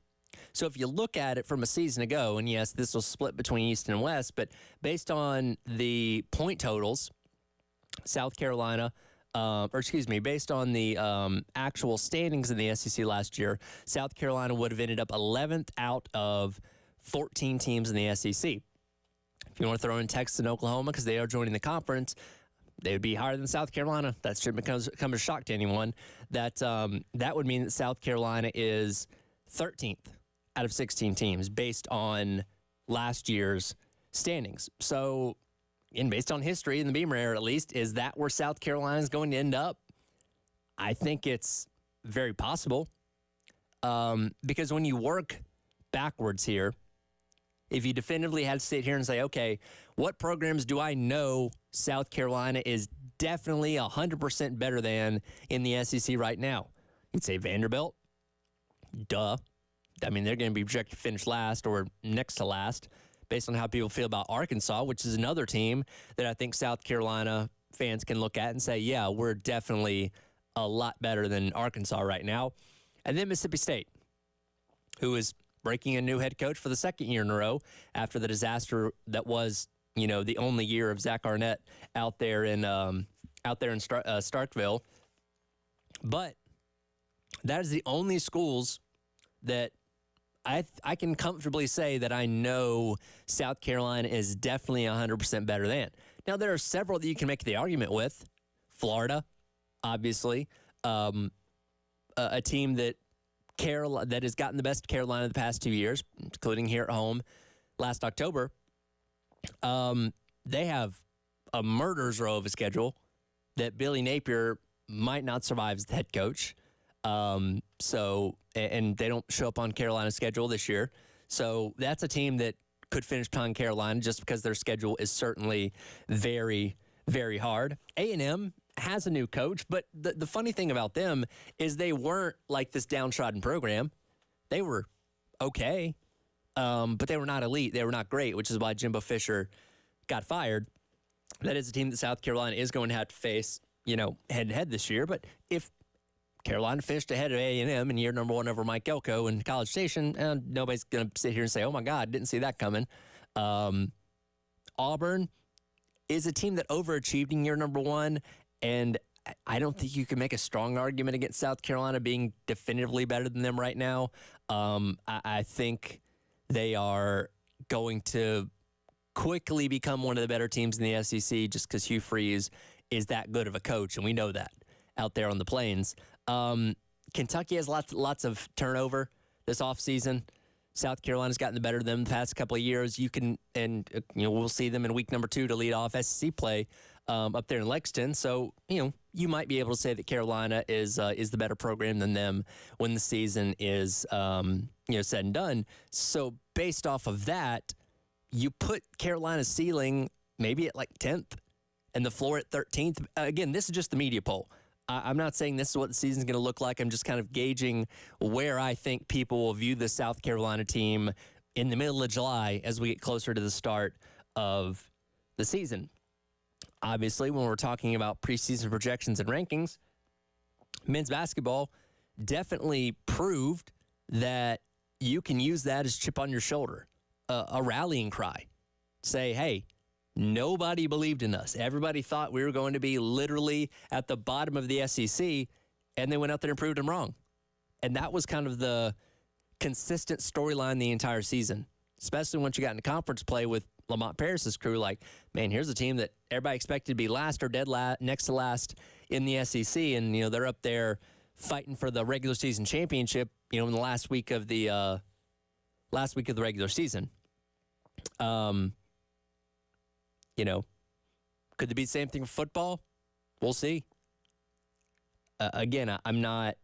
So if you look at it from a season ago, and yes, this was split between East and West, but based on the point totals, South Carolina, based on the actual standings in the SEC last year, South Carolina would have ended up 11th out of 14 teams in the SEC. If you want to throw in Texas and Oklahoma, because they are joining the conference, they would be higher than South Carolina. That shouldn't come as a shock to anyone. That would mean that South Carolina is 13th out of 16 teams based on last year's standings. So, and based on history in the Beamer era, at least, is that where South Carolina is going to end up? I think it's very possible. Because when you work backwards here, if you definitively had to sit here and say, okay, what programs do I know South Carolina is definitely 100% better than in the SEC right now? You'd say Vanderbilt. Duh. I mean, they're going to be projected to finish last or next to last based on how people feel about Arkansas, which is another team that I think South Carolina fans can look at and say, yeah, we're definitely a lot better than Arkansas right now. And then Mississippi State, who is breaking a new head coach for the 2nd year in a row after the disaster that was, the only year of Zach Arnett out there in Starkville. But that is the only schools that I can comfortably say that I know South Carolina is definitely 100% better than. Now, there are several that you can make the argument with. Florida, obviously, a team that has gotten the best of Carolina the past 2 years, including here at home last October. They have a murderer's row of a schedule that Billy Napier might not survive as the head coach. And they don't show up on Carolina's schedule this year. So that's a team that could finish behind Carolina just because their schedule is certainly very, very hard. A&M has a new coach, but the funny thing about them is they weren't like this downtrodden program. They were okay, but they were not elite. They were not great, which is why Jimbo Fisher got fired. That is a team that South Carolina is going to have to face, head-to-head this year. But if Carolina finished ahead of A&M in year number 1 over Mike Elko in College Station, and nobody's going to sit here and say, oh, my God, didn't see that coming. Auburn is a team that overachieved in year number 1, and I don't think you can make a strong argument against South Carolina being definitively better than them right now. I think they are going to quickly become one of the better teams in the SEC just because Hugh Freeze is that good of a coach, and we know that out there on the plains. Kentucky has lots of turnover this offseason. South Carolina's gotten the better of them the past couple of years. We'll see them in week number 2 to lead off SEC play up there in Lexington. So, you might be able to say that Carolina is the better program than them when the season is, said and done. So based off of that, you put Carolina's ceiling maybe at like 10th and the floor at 13th. Again, this is just the media poll. I'm not saying this is what the season's going to look like. I'm just kind of gauging where I think people will view the South Carolina team in the middle of July as we get closer to the start of the season. Obviously, when we're talking about preseason projections and rankings, men's basketball definitely proved that you can use that as chip on your shoulder, a rallying cry. Say, hey, nobody believed in us. Everybody thought we were going to be literally at the bottom of the SEC, and they went out there and proved them wrong. And that was kind of the consistent storyline the entire season, especially once you got into conference play with Lamont Paris's crew. Like, man, here's a team that everybody expected to be last or dead next to last in the SEC, and they're up there fighting for the regular season championship. In the last week of the regular season. Could there be the same thing for football? We'll see. Again, I'm not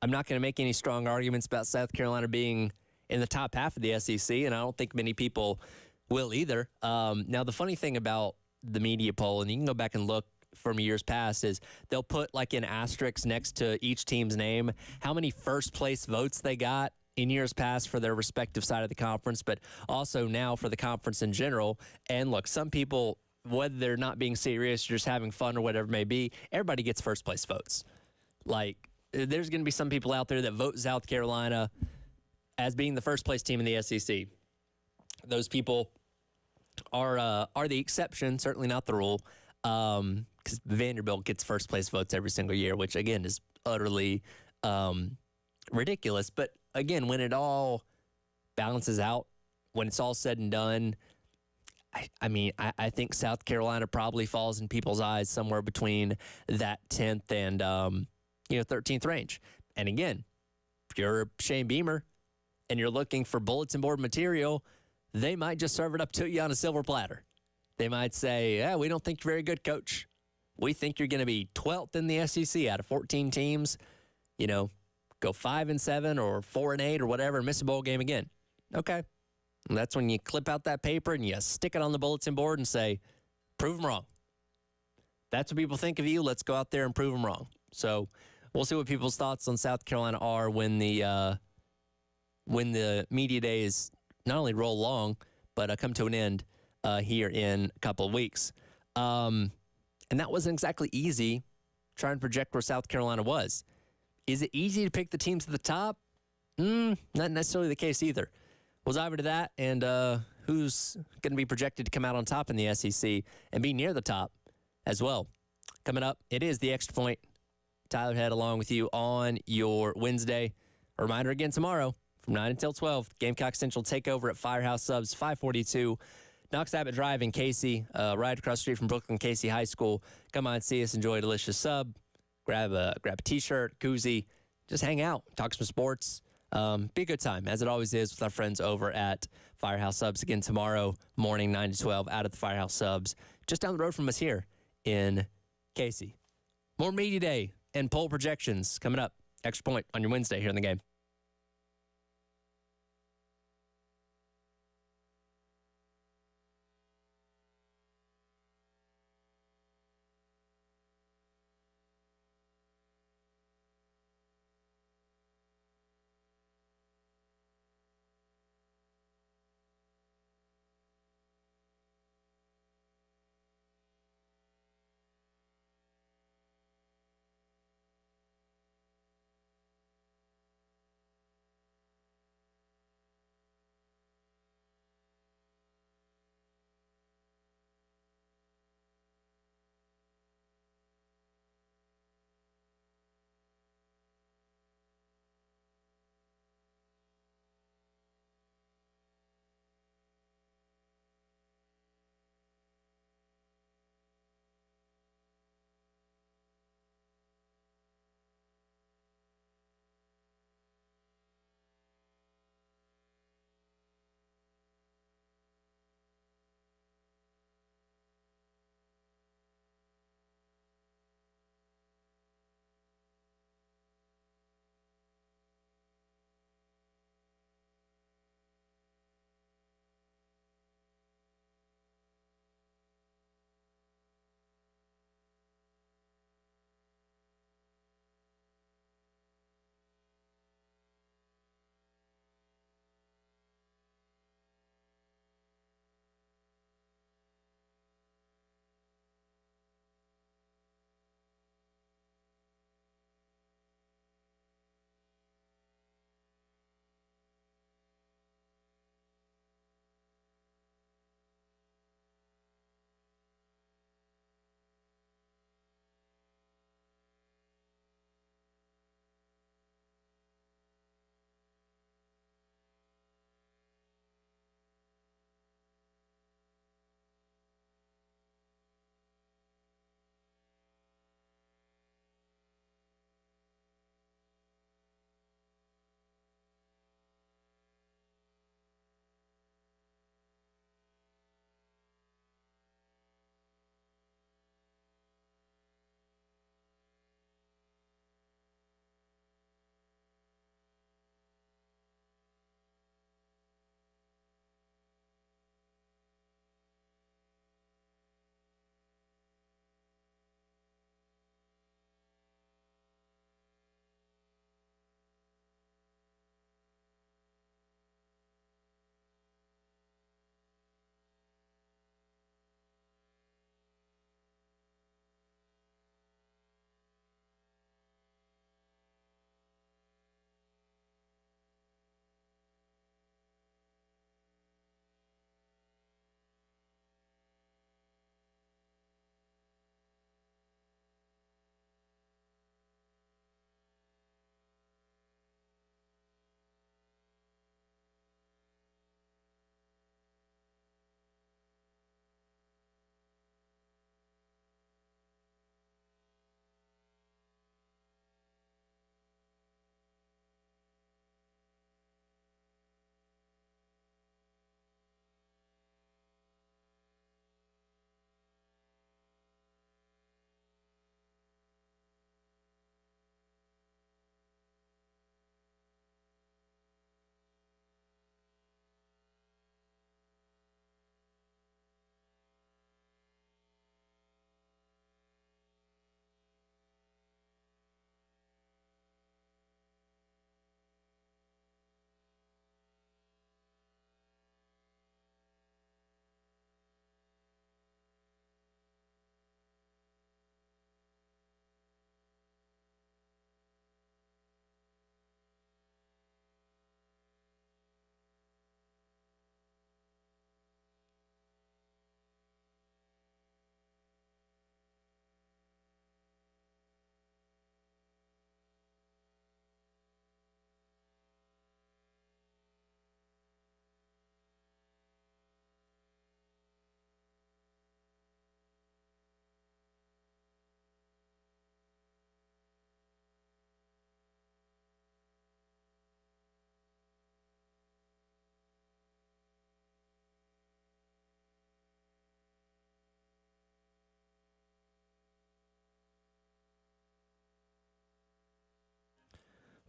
going to make any strong arguments about South Carolina being in the top half of the SEC, and I don't think many people will either. Now, the funny thing about the media poll, and you can go back and look from years past, is they'll put like an asterisk next to each team's name, how many first place votes they got in years past for their respective side of the conference, but also now for the conference in general. And look, some people, whether they're not being serious or just having fun or whatever it may be, everybody gets first place votes. Like, there's going to be some people out there that vote South Carolina as being the first place team in the SEC. Those people are the exception, certainly not the rule, because Vanderbilt gets first place votes every single year, which again is utterly ridiculous. But again, when it all balances out, when it's all said and done, I think South Carolina probably falls in people's eyes somewhere between that 10th and 13th range. And again, if you're Shane Beamer and you're looking for bulletin board material, they might just serve it up to you on a silver platter. They might say, "Yeah, we don't think you're very good, coach. We think you're going to be 12th in the SEC out of 14 teams. Go 5-7 or 4-8 or whatever, and miss a bowl game again." Okay. And that's when you clip out that paper and you stick it on the bulletin board and say, "Prove them wrong." That's what people think of you. Let's go out there and prove them wrong. So we'll see what people's thoughts on South Carolina are when the media days not only roll along, but come to an end here in a couple of weeks. And that wasn't exactly easy, trying to project where South Carolina was. Is it easy to pick the teams at the top? Not necessarily the case either. We'll dive into that and who's going to be projected to come out on top in the SEC and be near the top as well. Coming up, it is the Extra Point. Tyler Head along with you on your Wednesday. A reminder again tomorrow from 9 until 12, Gamecock Central takeover at Firehouse Subs, 542 Knox Abbott Drive in Casey, right across the street from Brooklyn Casey High School. Come on, see us, enjoy a delicious sub, grab a T-shirt, koozie, just hang out, talk some sports. Be a good time, as it always is with our friends over at Firehouse Subs. Again, tomorrow morning, 9 to 12, out at the Firehouse Subs, just down the road from us here in Casey. More Media Day and poll projections coming up. Extra Point on your Wednesday here in the game.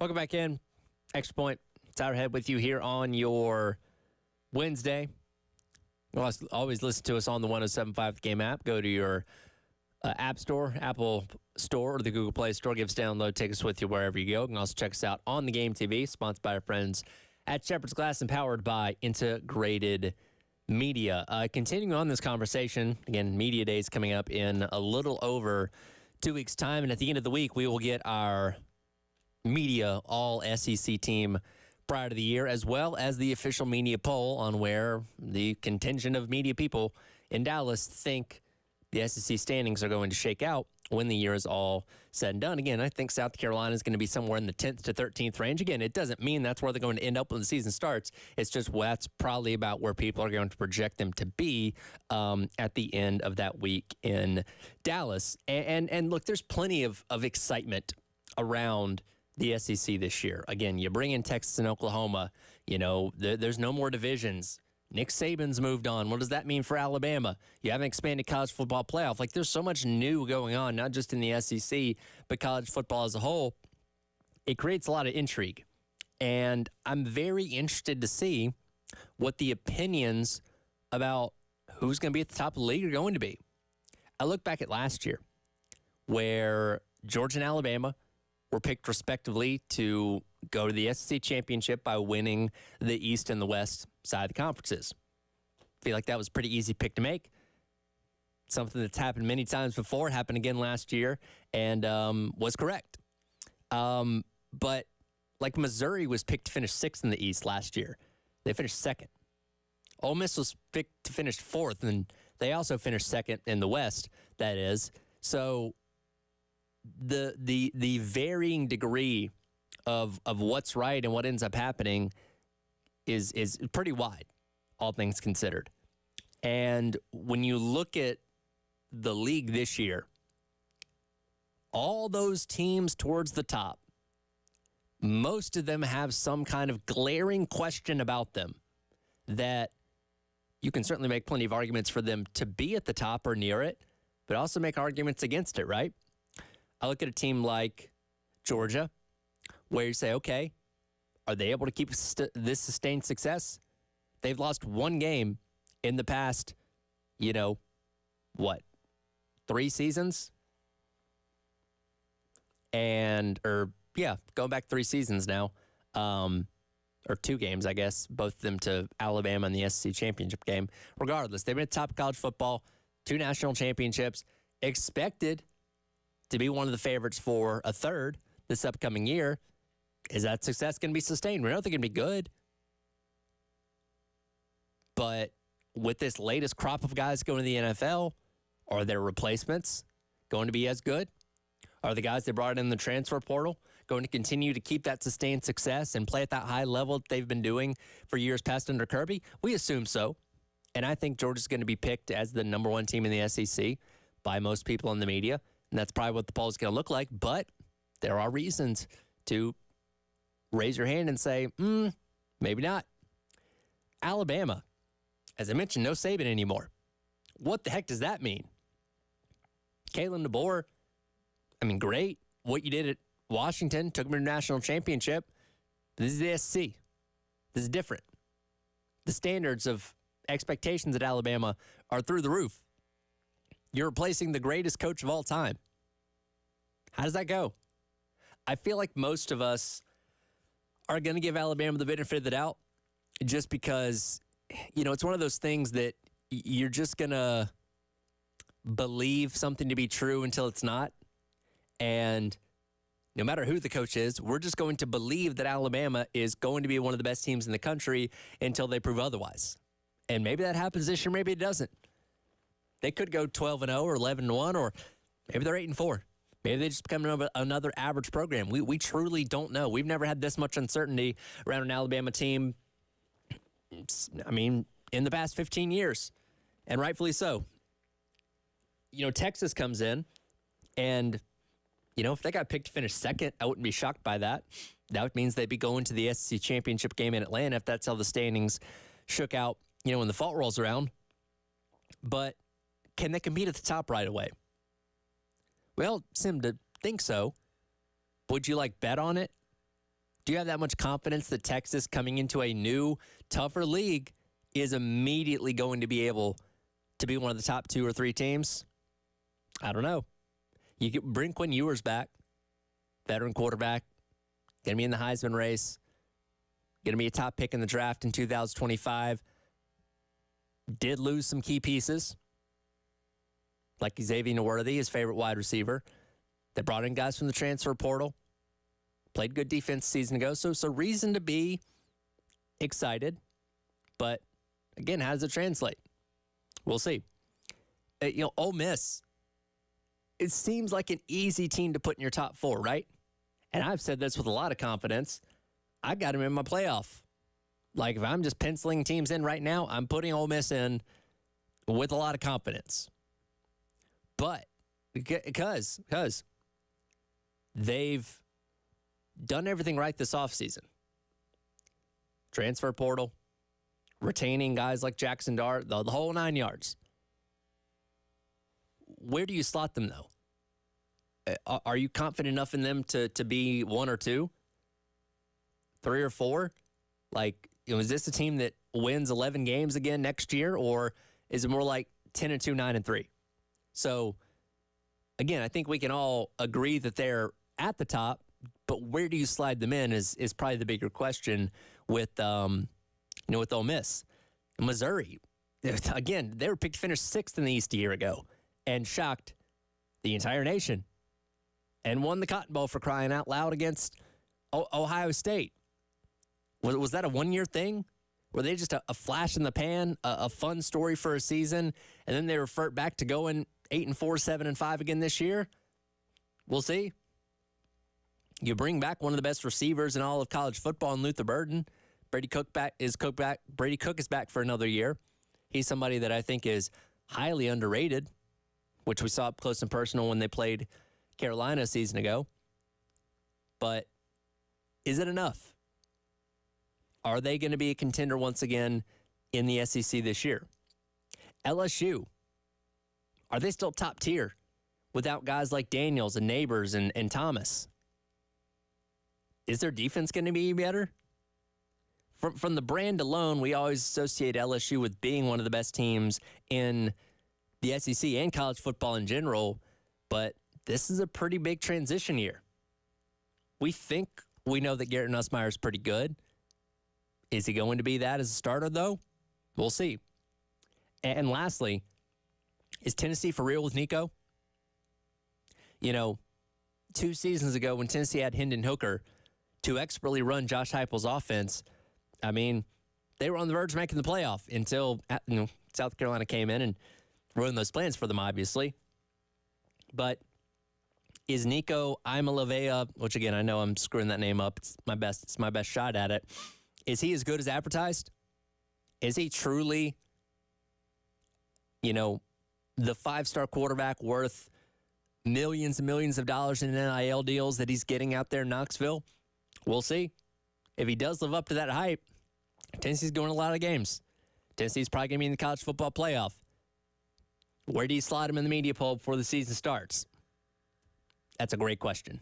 Welcome back in. Extra Point. Tyler Head with you here on your Wednesday. You'll always listen to us on the 107.5 The Game app. Go to your App Store, Apple Store, or the Google Play Store. Give us a download. Take us with you wherever you go. You can also check us out on the Game TV, sponsored by our friends at Shepherd's Glass and powered by Integrated Media. Continuing on this conversation, again, Media Day is coming up in a little over 2 weeks' time. And at the end of the week, we will get our media all SEC team prior to the year, as well as the official media poll on where the contingent of media people in Dallas think the SEC standings are going to shake out when the year is all said and done. Again, I think South Carolina is going to be somewhere in the 10th to 13th range. Again, it doesn't mean that's where they're going to end up when the season starts. It's just that's probably about where people are going to project them to be at the end of that week in Dallas. And look, there's plenty of excitement around the SEC this year. Again, you bring in Texas and Oklahoma. You know, there's no more divisions. Nick Saban's moved on. What does that mean for Alabama? You have an expanded college football playoff. Like, there's so much new going on, not just in the SEC, but college football as a whole. It creates a lot of intrigue. And I'm very interested to see what the opinions about who's going to be at the top of the league are going to be. I look back at last year where Georgia and Alabama were picked respectively to go to the SEC championship by winning the East and the West side of the conferences. I feel like that was a pretty easy pick to make. Something that's happened many times before, happened again last year, and was correct. But like Missouri was picked to finish 6th in the East last year. They finished 2nd. Ole Miss was picked to finish 4th, and they also finished 2nd in the West, that is. So the varying degree of what's right and what ends up happening is pretty wide, all things considered. And when you look at the league this year, all those teams towards the top, most of them have some kind of glaring question about them that you can certainly make plenty of arguments for them to be at the top or near it, but also make arguments against it, right? I look at a team like Georgia, where you say, okay, are they able to keep this sustained success? They've lost one game in the past, 3 seasons? Going back 3 seasons now, or 2 games, I guess, both of them to Alabama in the SEC championship game. Regardless, they've been at the top of college football, 2 national championships, expected to be one of the favorites for a third this upcoming year. Is that success going to be sustained? We don't think it'd be good. But with this latest crop of guys going to the NFL, are their replacements going to be as good? Are the guys they brought in the transfer portal going to continue to keep that sustained success and play at that high level that they've been doing for years past under Kirby? We assume so. And I think Georgia's going to be picked as the number 1 team in the SEC by most people in the media. And that's probably what the poll is going to look like. But there are reasons to raise your hand and say, maybe not. Alabama, as I mentioned, no Saban anymore. What the heck does that mean? Kalen DeBoer, great. What you did at Washington took them to the national championship. This is the SEC. This is different. The standards of expectations at Alabama are through the roof. You're replacing the greatest coach of all time. How does that go? I feel like most of us are going to give Alabama the benefit of the doubt just because, it's one of those things that you're just going to believe something to be true until it's not. And no matter who the coach is, we're just going to believe that Alabama is going to be one of the best teams in the country until they prove otherwise. And maybe that happens this year, maybe it doesn't. They could go 12-0 or 11-1, or maybe they're 8-4. Maybe they just become another average program. We truly don't know. We've never had this much uncertainty around an Alabama team, in the past 15 years, and rightfully so. Texas comes in, and, if they got picked to finish 2nd, I wouldn't be shocked by that. That means they'd be going to the SEC championship game in Atlanta if that's how the standings shook out, when the fall rolls around. But can they compete at the top right away? Well, seem to think so. Would you bet on it? Do you have that much confidence that Texas, coming into a new, tougher league, is immediately going to be able to be one of the top 2 or 3 teams? I don't know. You get bring Quinn Ewers back, veteran quarterback, going to be in the Heisman race, going to be a top pick in the draft in 2025. Did lose some key pieces, like Xavier Worthy, his favorite wide receiver. They brought in guys from the transfer portal. Played good defense a season ago, so reason to be excited. But, again, how does it translate? We'll see. Ole Miss, it seems like an easy team to put in your top 4, right? And I've said this with a lot of confidence. I got them in my playoff. Like, if I'm just penciling teams in right now, I'm putting Ole Miss in with a lot of confidence. But because they've done everything right this offseason. Transfer portal, retaining guys like Jackson Dart, the whole 9 yards. Where do you slot them, though? Are you confident enough in them to be 1 or 2? 3 or 4? Like, is this a team that wins 11 games again next year, or is it more like 10-2, 9-3? So, again, I think we can all agree that they're at the top, but where do you slide them in is probably the bigger question with with Ole Miss. Missouri, again, they were picked to finish 6th in the East a year ago and shocked the entire nation and won the Cotton Bowl, for crying out loud, against Ohio State. Was that a one-year thing? Were they just a flash in the pan, a fun story for a season, and then they revert back to going 8-4, 7-5 again this year? We'll see. You bring back one of the best receivers in all of college football in Luther Burden. Brady Cook is back for another year. He's somebody that I think is highly underrated, which we saw up close and personal when they played Carolina a season ago. But is it enough? Are they going to be a contender once again in the SEC this year? LSU, are they still top tier without guys like Daniels and Neighbors and Thomas? Is their defense going to be better? From the brand alone, we always associate LSU with being one of the best teams in the SEC and college football in general, but this is a pretty big transition year. We think we know that Garrett Nussmeier is pretty good. Is he going to be that as a starter, though? We'll see. And lastly, is Tennessee for real with Nico? 2 seasons ago when Tennessee had Hendon Hooker to expertly run Josh Heupel's offense, I mean, they were on the verge of making the playoff until South Carolina came in and ruined those plans for them, obviously. But is Nico Iamaleava, which again I know I'm screwing that name up, it's my best shot at it. Is he as good as advertised? Is he truly, the 5-star quarterback worth millions and millions of dollars in NIL deals that he's getting out there in Knoxville? We'll see. If he does live up to that hype, Tennessee's going to a lot of games. Tennessee's probably going to be in the college football playoff. Where do you slot him in the media poll before the season starts? That's a great question.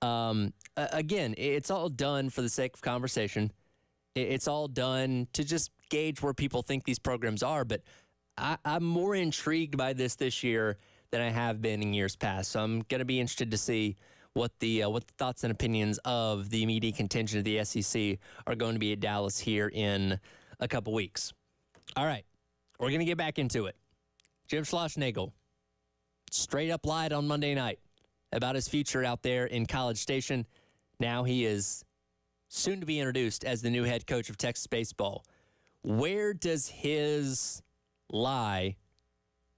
Again, it's all done for the sake of conversation. It's all done to just gauge where people think these programs are. But I'm more intrigued by this year than I have been in years past. So I'm going to be interested to see what the thoughts and opinions of the immediate contention of the SEC are going to be at Dallas here in a couple weeks. All right, we're going to get back into it. Jim Schlossnagle straight up lied on Monday night about his future out there in College Station. Now he is soon to be introduced as the new head coach of Texas baseball. Where does his lie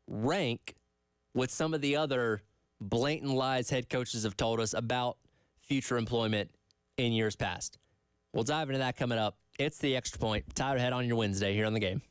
rank with some of the other blatant lies head coaches have told us about future employment in years past? We'll dive into that coming up. It's the Extra Point. Tyler Head on your Wednesday here on The Game.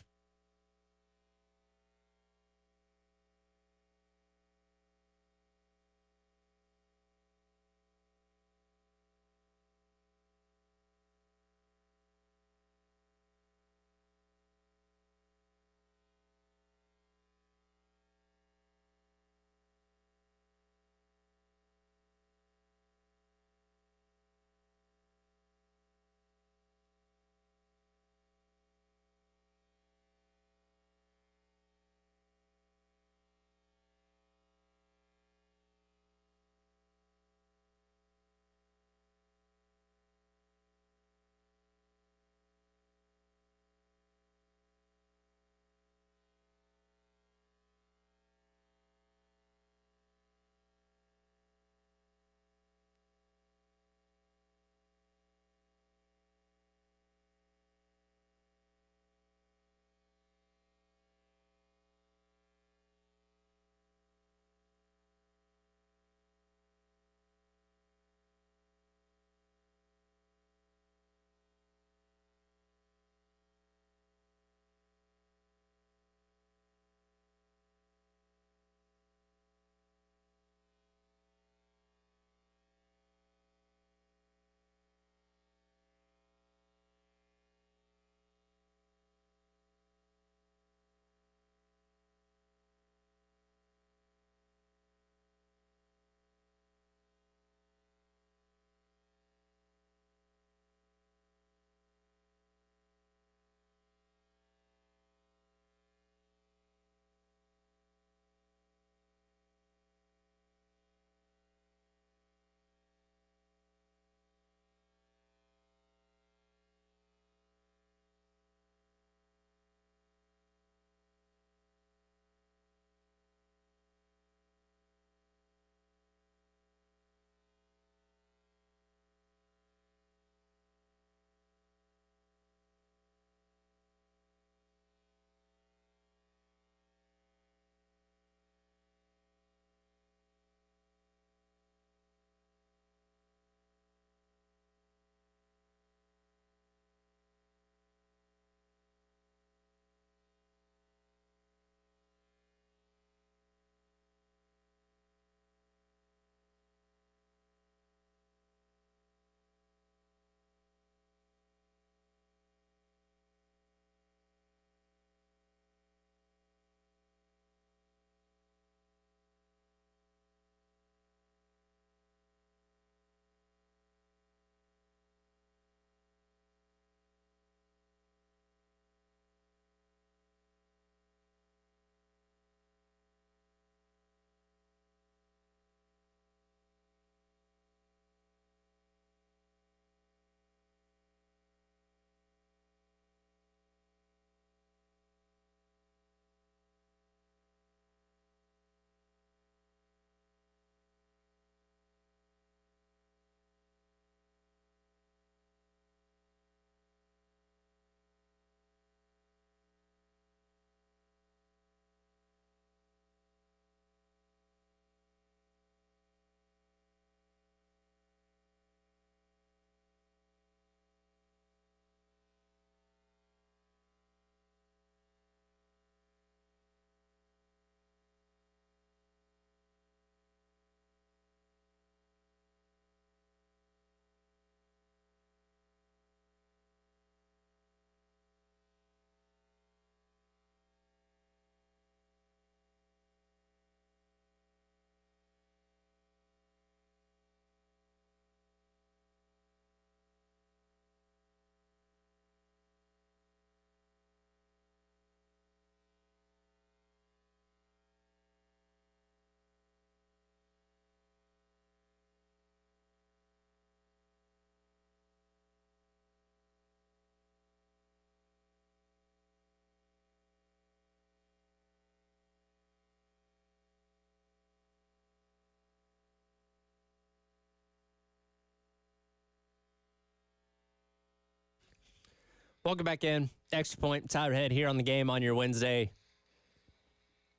Welcome back in. Extra Point, Tyler Head here on the game on your Wednesday.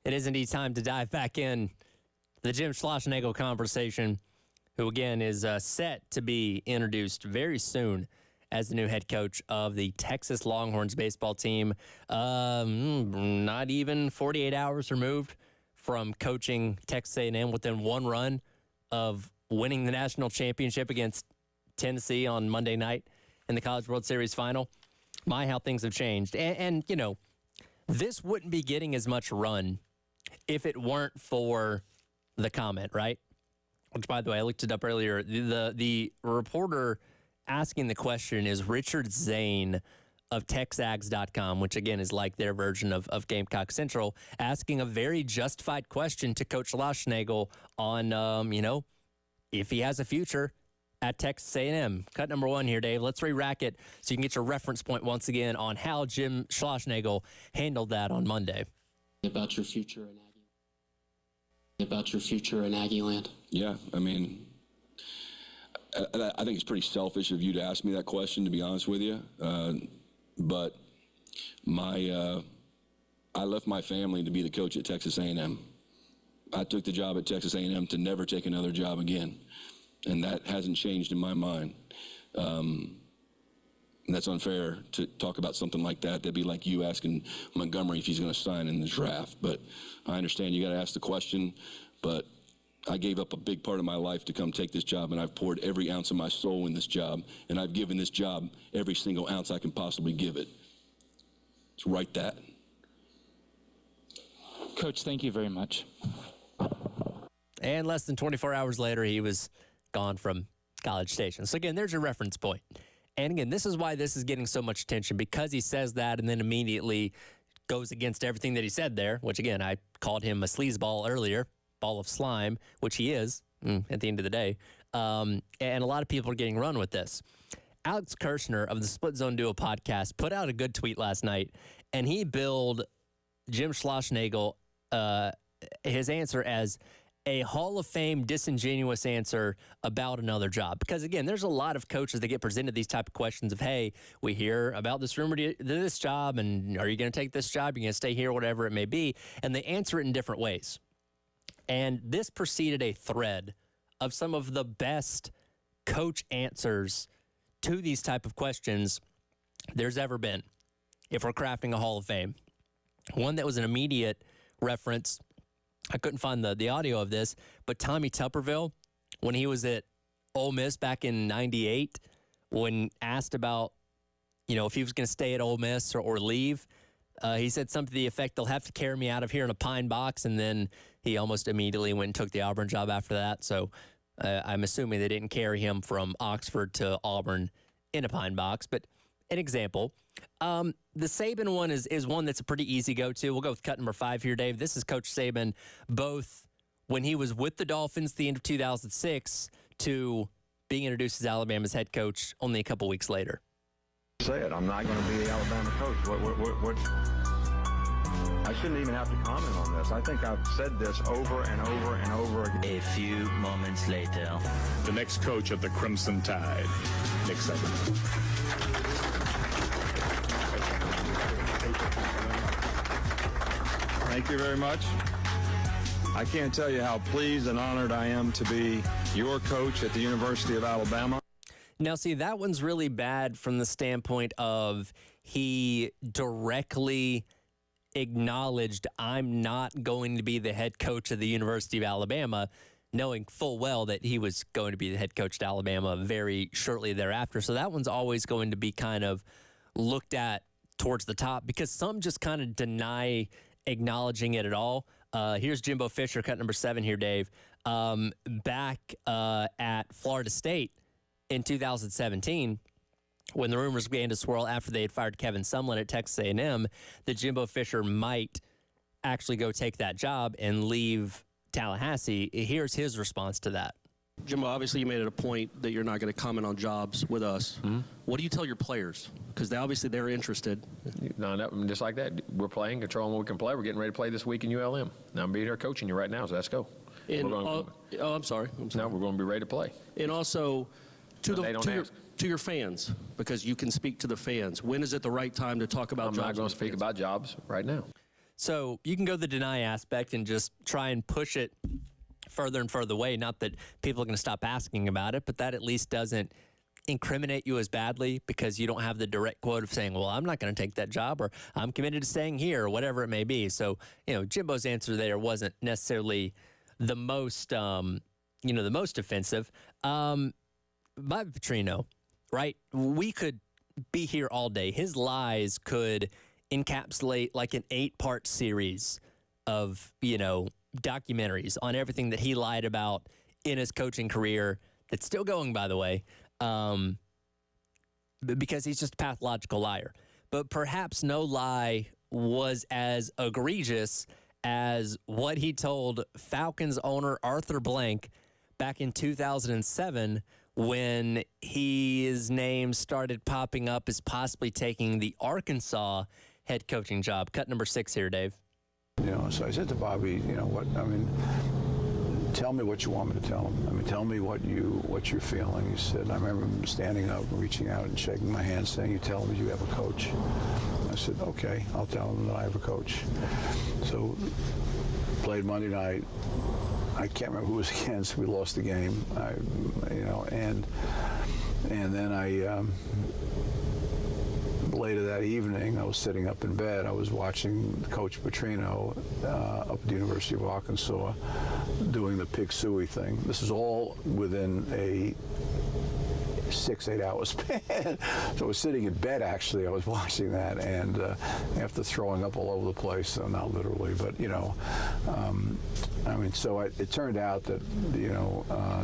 It is indeed time to dive back in the Jim Schlossnagle conversation, who again is set to be introduced very soon as the new head coach of the Texas Longhorns baseball team. Not even 48 hours removed from coaching Texas A&M within one run of winning the national championship against Tennessee on Monday night in the College World Series final. My, how things have changed. And you know, this wouldn't be getting as much run if it weren't for the comment, right? Which, by the way, I looked it up earlier. The reporter asking the question is Richard Zane of TexAgs.com, which, again, is like their version of Gamecock Central, asking a very justified question to Coach Schlossnagle on, if he has a future at Texas A&M. Cut number one here, Dave. Let's re-rack it so you can get your reference point once again on how Jim Schlossnagle handled that on Monday. About your future in Aggie Land. Yeah, I mean, I think it's pretty selfish of you to ask me that question, to be honest with you. But I left my family to be the coach at Texas A&M. I took the job at Texas A&M to never take another job again. And that hasn't changed in my mind. And that's unfair to talk about something like that. That'd be like you asking Montgomery if he's going to sign in the draft. But I understand you got to ask the question. But I gave up a big part of my life to come take this job, and I've poured every ounce of my soul in this job, and I've given this job every single ounce I can possibly give it. So write that. Coach, thank you very much. And less than 24 hours later, he was gone from College Station. So, again, there's your reference point. And, again, this is why this is getting so much attention, because he says that and then immediately goes against everything that he said there, which, again, I called him a sleazeball earlier, ball of slime, which he is at the end of the day. And a lot of people are getting run with this. Alex Kirshner of the Split Zone Duo podcast put out a good tweet last night, and he billed Jim Schlossnagle, his answer as a Hall of Fame disingenuous answer about another job. Because, again, there's a lot of coaches that get presented these type of questions of, hey, we hear about this rumor to this job, and are you going to take this job? Are you going to stay here, whatever it may be? And they answer it in different ways. And this preceded a thread of some of the best coach answers to these type of questions there's ever been if we're crafting a Hall of Fame. One that was an immediate reference, I couldn't find the audio of this, but Tommy Tuberville, when he was at Ole Miss back in 98, when asked about, if he was going to stay at Ole Miss or leave, he said something to the effect, they'll have to carry me out of here in a pine box, and then he almost immediately went and took the Auburn job after that. So I'm assuming they didn't carry him from Oxford to Auburn in a pine box. But an example, the Saban one is one that's a pretty easy go-to. We'll go with cut number 5 here, Dave. This is Coach Saban, both when he was with the Dolphins at the end of 2006 to being introduced as Alabama's head coach only a couple weeks later. Said I'm not going to be the Alabama coach. What? I shouldn't even have to comment on this. I think I've said this over and over and over again. A few moments later. The next coach of the Crimson Tide, Nick Saban. Thank you very much. I can't tell you how pleased and honored I am to be your coach at the University of Alabama. Now, see, that one's really bad from the standpoint of he directly acknowledged, I'm not going to be the head coach of the University of Alabama, knowing full well that he was going to be the head coach at Alabama very shortly thereafter. So that one's always going to be kind of looked at towards the top because some just kind of deny acknowledging it at all. Here's Jimbo Fisher, cut number 7 here, Dave. Back at Florida State in 2017, when the rumors began to swirl after they had fired Kevin Sumlin at Texas A&M, that Jimbo Fisher might actually go take that job and leave Tallahassee. Here's his response to that. Jimbo, obviously you made it a point that you're not going to comment on jobs with us. Mm-hmm. What do you tell your players? Because they're interested. No, just like that. We're playing, controlling what we can play. We're getting ready to play this week in ULM. Now I'm being here coaching you right now, so let's go. And, I'm sorry. No, we're going to be ready to play. And also, to your fans, because you can speak to the fans. When is it the right time to talk about jobs? I'm not going to speak about jobs right now. So you can go the deny aspect and just try and push it further and further away. Not that people are going to stop asking about it, but that at least doesn't incriminate you as badly because you don't have the direct quote of saying, well, I'm not going to take that job, or I'm committed to staying here, or whatever it may be. So, Jimbo's answer there wasn't necessarily the most, the most offensive. Bobby Petrino, right? We could be here all day. His lies could encapsulate like an 8-part series of, documentaries on everything that he lied about in his coaching career. That's still going, by the way, because he's just a pathological liar. But perhaps no lie was as egregious as what he told Falcons owner Arthur Blank back in 2007 when his name started popping up as possibly taking the Arkansas head coaching job. Cut number 6 here, Dave. So I said to Bobby, tell me what you want me to tell him. Tell me what you're feeling. He said, I remember him standing up, reaching out and shaking my hand, saying, you tell him you have a coach. I said, okay, I'll tell him that I have a coach. So played Monday night. I can't remember who it was against. We lost the game. And then later that evening, I was sitting up in bed. I was watching Coach Petrino up at the University of Arkansas doing the pig suey thing. This is all within a 6-8 hour span. So I was sitting in bed, actually. I was watching that, and after throwing up all over the place, so not literally, but, it turned out that,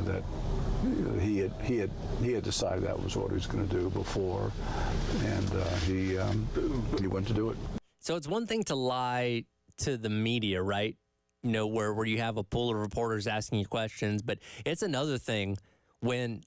that he had decided that was what he was going to do before, and he went to do it. So it's one thing to lie to the media, right? Where you have a pool of reporters asking you questions, but it's another thing when,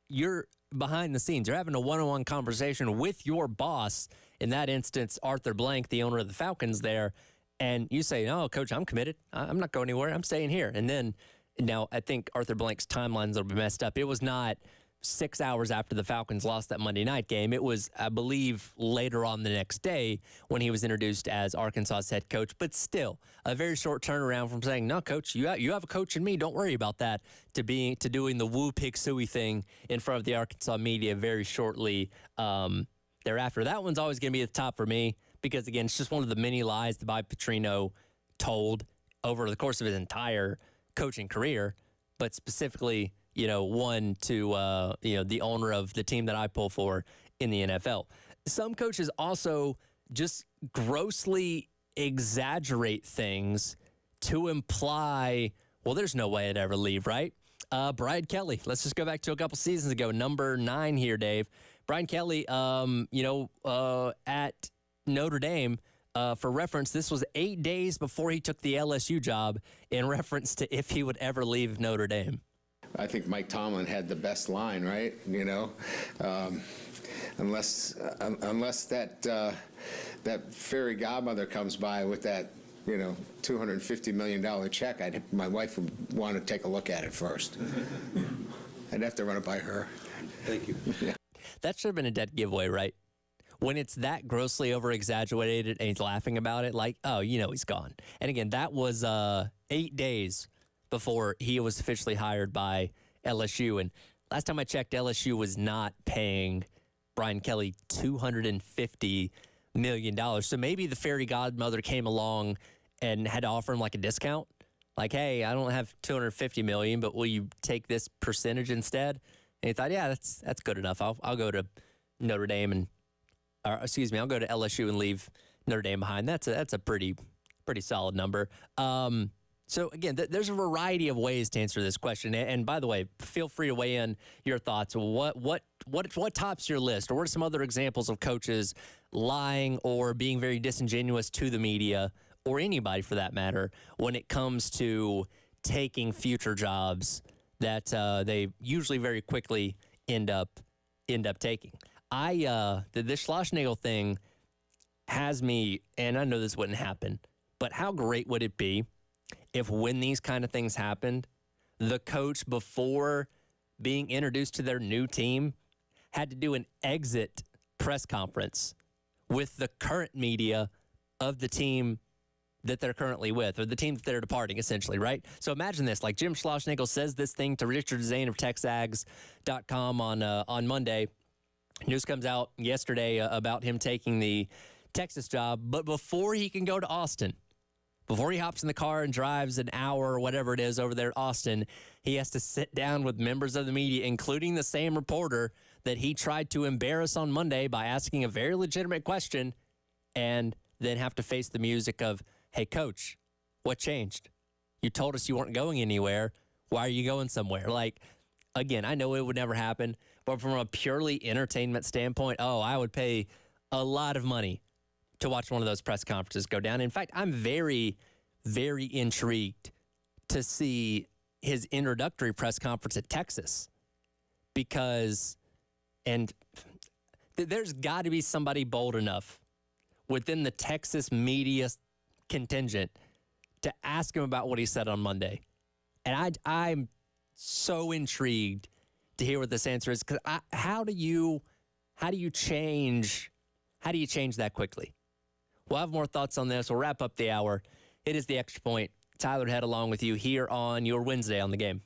you're behind the scenes. You're having a one-on-one conversation with your boss, in that instance, Arthur Blank, the owner of the Falcons there, and you say, no, Coach, I'm committed. I'm not going anywhere. I'm staying here. And then, now, I think Arthur Blank's timelines will be messed up. It was not 6 hours after the Falcons lost that Monday night game. It was, I believe, later on the next day when he was introduced as Arkansas's head coach. But still, a very short turnaround from saying, no, Coach, you have a coach in me. Don't worry about that, to doing the woo pig suey thing in front of the Arkansas media very shortly thereafter. That one's always going to be at the top for me because, again, it's just one of the many lies that Bobby Petrino told over the course of his entire coaching career, but specifically, one to, the owner of the team that I pull for in the NFL. Some coaches also just grossly exaggerate things to imply, well, there's no way I'd ever leave, right? Brian Kelly, let's just go back to a couple seasons ago. Number 9 here, Dave. Brian Kelly, at Notre Dame, for reference, this was 8 days before he took the LSU job in reference to if he would ever leave Notre Dame. I think Mike Tomlin had the best line, right? Unless that fairy godmother comes by with that, $250 million check, my wife would want to take a look at it first. I'd have to run it by her. Thank you. Yeah. That should have been a dead giveaway, right? When it's that grossly over-exaggerated and he's laughing about it, he's gone. And again, that was 8 days before he was officially hired by LSU. And last time I checked, LSU was not paying Brian Kelly $250 million. So maybe the fairy godmother came along and had to offer him a discount. Hey, I don't have $250 million, but will you take this percentage instead? And he thought, yeah, that's good enough. I'll go to Notre Dame I'll go to LSU and leave Notre Dame behind. That's a pretty solid number. So again, there's a variety of ways to answer this question. And by the way, feel free to weigh in your thoughts. What tops your list, or what are some other examples of coaches lying or being very disingenuous to the media, or anybody for that matter, when it comes to taking future jobs that they usually very quickly end up taking? The Schlossnagle thing has me, and I know this wouldn't happen, but how great would it be if, when these kind of things happened, the coach, before being introduced to their new team, had to do an exit press conference with the current media of the team that they're currently with, or the team that they're departing, essentially, right? So imagine this, like Jim Schlossnagle says this thing to Richard Zane of TexAgs.com on Monday. News comes out yesterday about him taking the Texas job, but before he can go to Austin, before he hops in the car and drives an hour or whatever it is over there at Austin, he has to sit down with members of the media, including the same reporter that he tried to embarrass on Monday by asking a very legitimate question, and then have to face the music of, hey, coach, what changed? You told us you weren't going anywhere. Why are you going somewhere? Like, again, I know it would never happen, but from a purely entertainment standpoint, I would pay a lot of money to watch one of those press conferences go down. In fact, I'm very, very intrigued to see his introductory press conference at Texas because, there's got to be somebody bold enough within the Texas media contingent to ask him about what he said on Monday. And I'm so intrigued to hear what this answer is, because how do you change that quickly? We'll have more thoughts on this. We'll wrap up the hour. It is the Extra Point. Tyler Head along with you here on your Wednesday on the Game.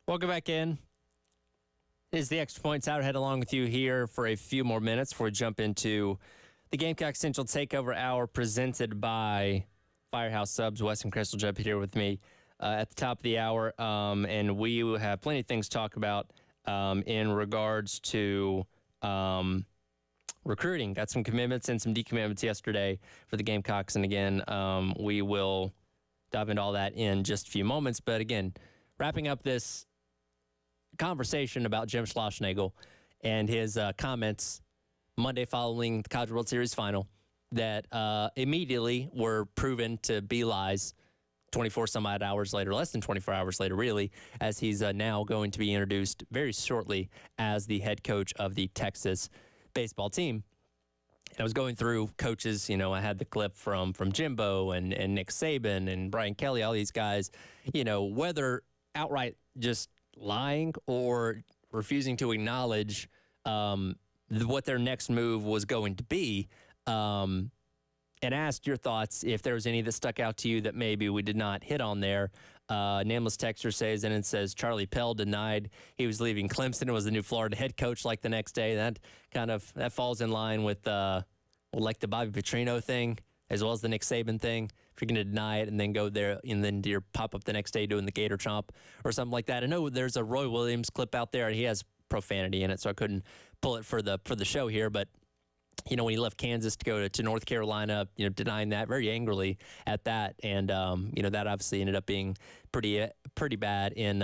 Welcome back in. It is the Extra Points Hour. Head along with you here for a few more minutes before we jump into the Gamecock Central Takeover Hour presented by Firehouse Subs. Wes and Crystal jump here with me at the top of the hour, and we will have plenty of things to talk about in regards to recruiting. Got some commitments and some decommitments yesterday for the Gamecocks, and again, we will dive into all that in just a few moments. But again, wrapping up this conversation about Jim Schlossnagle and his comments Monday following the College World Series final that immediately were proven to be lies 24 some odd hours later, less than 24 hours later, really, as he's now going to be introduced very shortly as the head coach of the Texas baseball team. And I was going through coaches, I had the clip from Jimbo and Nick Saban and Brian Kelly, all these guys, whether outright just lying or refusing to acknowledge what their next move was going to be, and asked your thoughts if there was any that stuck out to you that maybe we did not hit on there. Nameless texter says Charlie Pell denied he was leaving Clemson and was the new Florida head coach like the next day. That falls in line with like the Bobby Petrino thing as well as the Nick Saban thing. If you're going to deny it and then go there and then do your pop-up the next day doing the Gator Chomp or something like that. I know there's a Roy Williams clip out there, and he has profanity in it, so I couldn't pull it for the show here. But, when he left Kansas to go to North Carolina, denying that very angrily at that. And, that obviously ended up being pretty bad in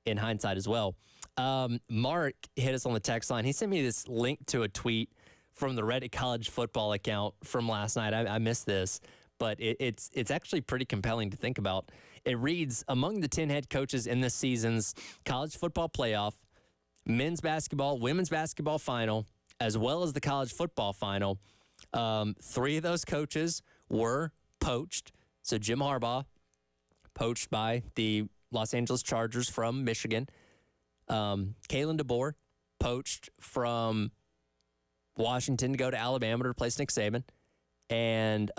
hindsight as well. Mark hit us on the text line. He sent me this link to a tweet from the Reddit college football account from last night. I missed this, but it's actually pretty compelling to think about. It reads, among the 10 head coaches in this season's college football playoff, men's basketball, women's basketball final, as well as the college football final, 3 of those coaches were poached. So Jim Harbaugh, poached by the Los Angeles Chargers from Michigan. Kalen DeBoer, poached from Washington to go to Alabama to replace Nick Saban. And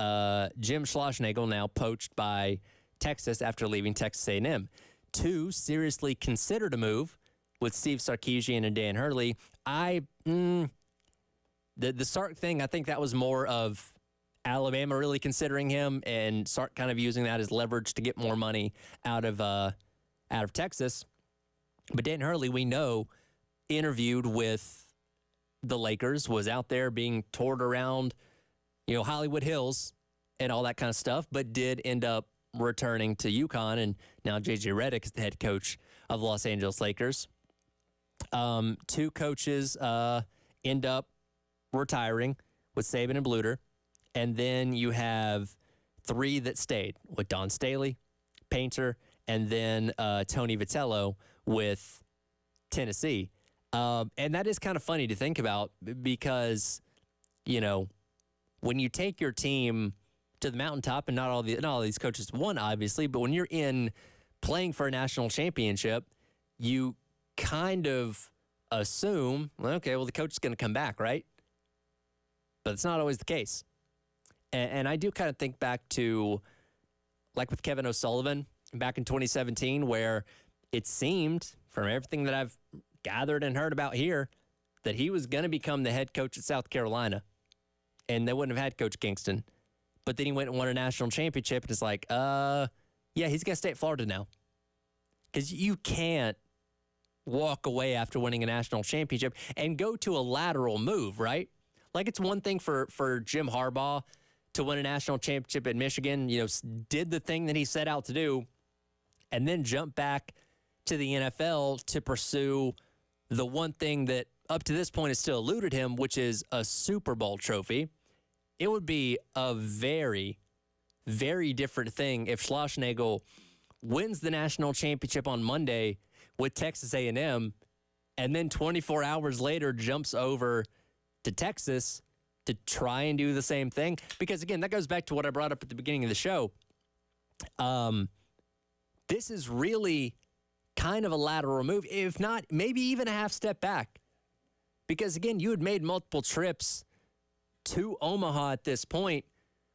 Jim Schlossnagle now poached by Texas after leaving Texas A&M. 2 seriously considered a move with Steve Sarkisian and Dan Hurley. The Sark thing, I think that was more of Alabama really considering him and Sark kind of using that as leverage to get more money out of Texas. But Dan Hurley, we know, interviewed with the Lakers, was out there being toured around, Hollywood Hills and all that kind of stuff, but did end up returning to UConn, and now J.J. Redick is the head coach of the Los Angeles Lakers. 2 coaches end up retiring with Saban and Bluter, and then you have 3 that stayed with Don Staley, Painter, and then Tony Vitello with Tennessee. And that is kind of funny to think about because, when you take your team to the mountaintop, and not all these coaches won, obviously, but when you're in playing for a national championship, you kind of assume, the coach is going to come back, right? But it's not always the case. And I do kind of think back to, like with Kevin O'Sullivan back in 2017, where it seemed, from everything that I've gathered and heard about here, that he was going to become the head coach at South Carolina. And they wouldn't have had Coach Kingston. But then he went and won a national championship, and it's like, yeah, he's going to stay at Florida now. Because you can't walk away after winning a national championship and go to a lateral move, right? Like, it's one thing for Jim Harbaugh to win a national championship at Michigan, did the thing that he set out to do, and then jump back to the NFL to pursue the one thing that up to this point has still eluded him, which is a Super Bowl trophy. It would be a very, very different thing if Schlossnagle wins the national championship on Monday with Texas A&M, and then 24 hours later jumps over to Texas to try and do the same thing. Because, again, that goes back to what I brought up at the beginning of the show. This is really kind of a lateral move, if not maybe even a half step back. Because, again, you had made multiple trips to Omaha at this point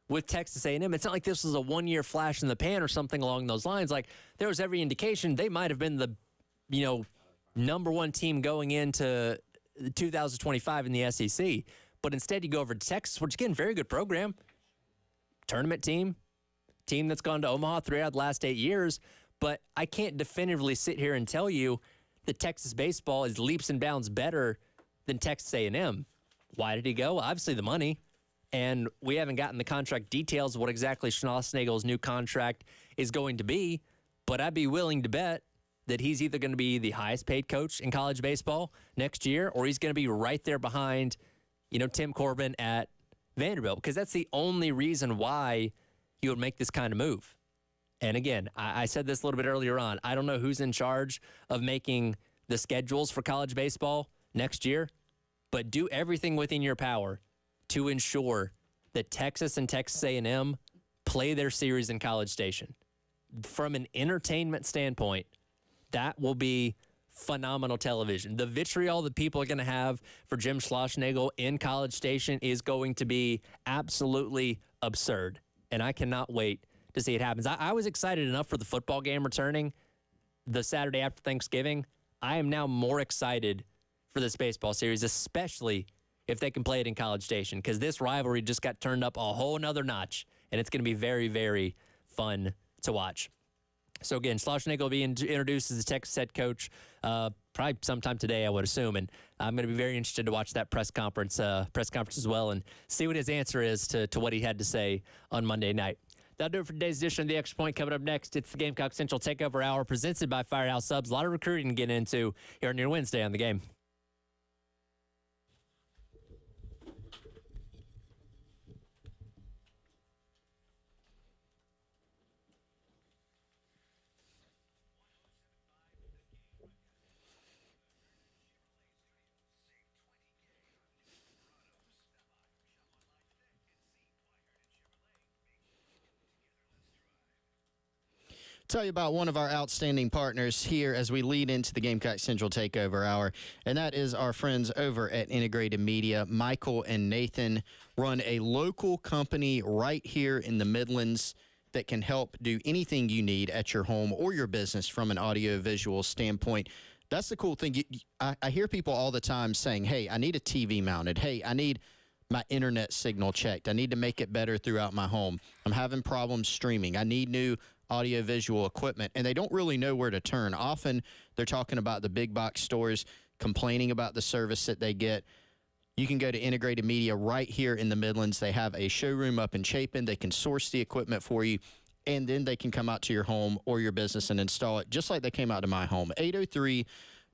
with Texas A&M. It's not like this was a one-year flash in the pan or something along those lines. Like, there was every indication they might have been the number one team going into 2025 in the SEC. But instead, you go over to Texas, which, again, very good program. Tournament team that's gone to Omaha 3 out of the last 8 years. But I can't definitively sit here and tell you that Texas baseball is leaps and bounds better than Texas A&M. Why did he go? Obviously, the money. And we haven't gotten the contract details of what exactly Schnauznagel's new contract is going to be. But I'd be willing to bet that he's either going to be the highest paid coach in college baseball next year, or he's going to be right there behind, Tim Corbin at Vanderbilt, because that's the only reason why he would make this kind of move. And again, I said this a little bit earlier on. I don't know who's in charge of making the schedules for college baseball next year, but do everything within your power to ensure that Texas and Texas A&M play their series in College Station. From an entertainment standpoint, that will be phenomenal television. The vitriol that people are going to have for Jim Schlossnagle in College Station is going to be absolutely absurd, and I cannot wait to see it happen. I was excited enough for the football game returning the Saturday after Thanksgiving. I am now more excited for this baseball series, especially if they can play it in College Station, because this rivalry just got turned up a whole nother notch, and it's going to be very, very fun to watch. So again, Schlossnagle will be introduced as the Texas head coach probably sometime today, I would assume, and I'm going to be very interested to watch that press conference as well and see what his answer is to what he had to say on Monday night. That'll do it for today's edition of The Extra Point. Coming up next, it's the Gamecock Central Takeover Hour presented by Firehouse Subs. A lot of recruiting to get into here on your Wednesday on The Game. Tell you about one of our outstanding partners here as we lead into the Gamecock Central Takeover Hour, and that is our friends over at Integrated Media. Michael and Nathan run a local company right here in the Midlands that can help do anything you need at your home or your business from an audio-visual standpoint. That's the cool thing. I hear people all the time saying, hey, I need a TV mounted. Hey, I need my internet signal checked. I need to make it better throughout my home. I'm having problems streaming. I need new audio-visual equipment, and they don't really know where to turn. Often they're talking about the big box stores, complaining about the service that they get. You can go to Integrated Media right here in the Midlands. They have a showroom up in Chapin. They can source the equipment for you, and then they can come out to your home or your business and install it, just like they came out to my home.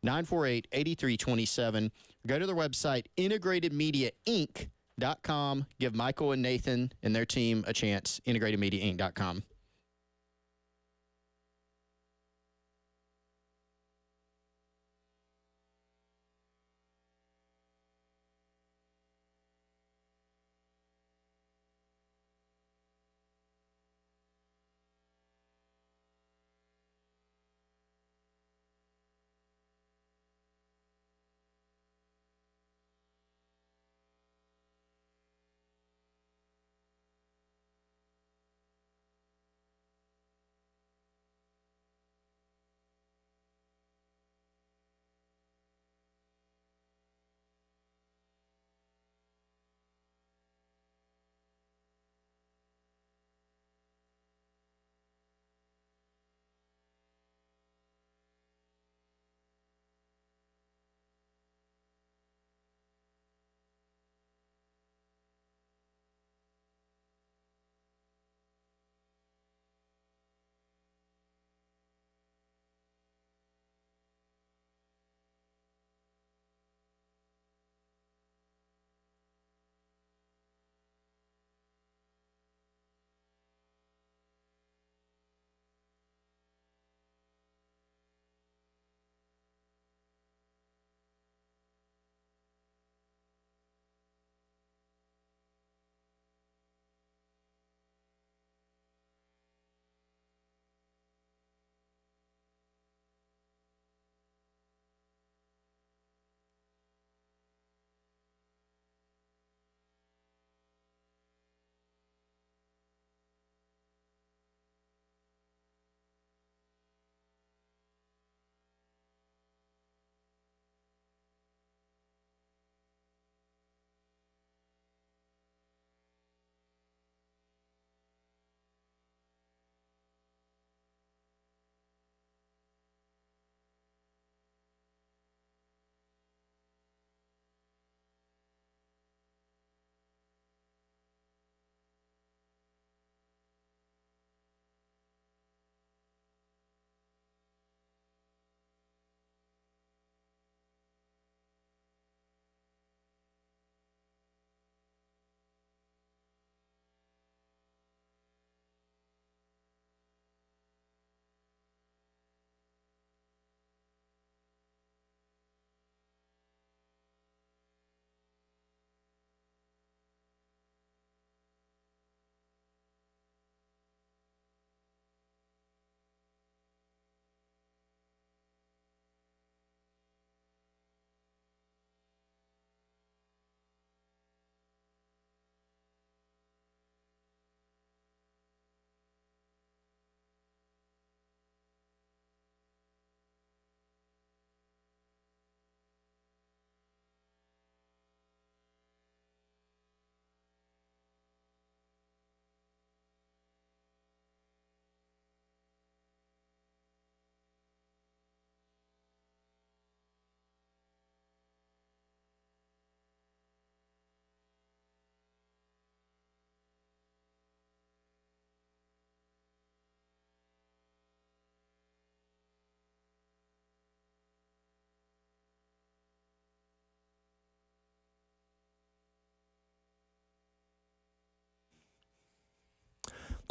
803-948-8327. Go to their website, integratedmediainc.com. Give Michael and Nathan and their team a chance, integratedmediainc.com.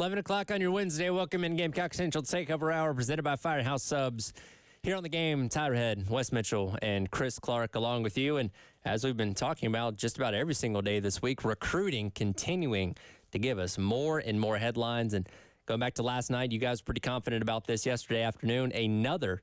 11 o'clock on your Wednesday. Welcome in Gamecock Central Takeover Hour presented by Firehouse Subs. Here on the game, Tyler Head, Wes Mitchell, and Chris Clark along with you. And as we've been talking about just about every single day this week, recruiting continuing to give us more and more headlines. And going back to last night, you guys were pretty confident about this yesterday afternoon. Another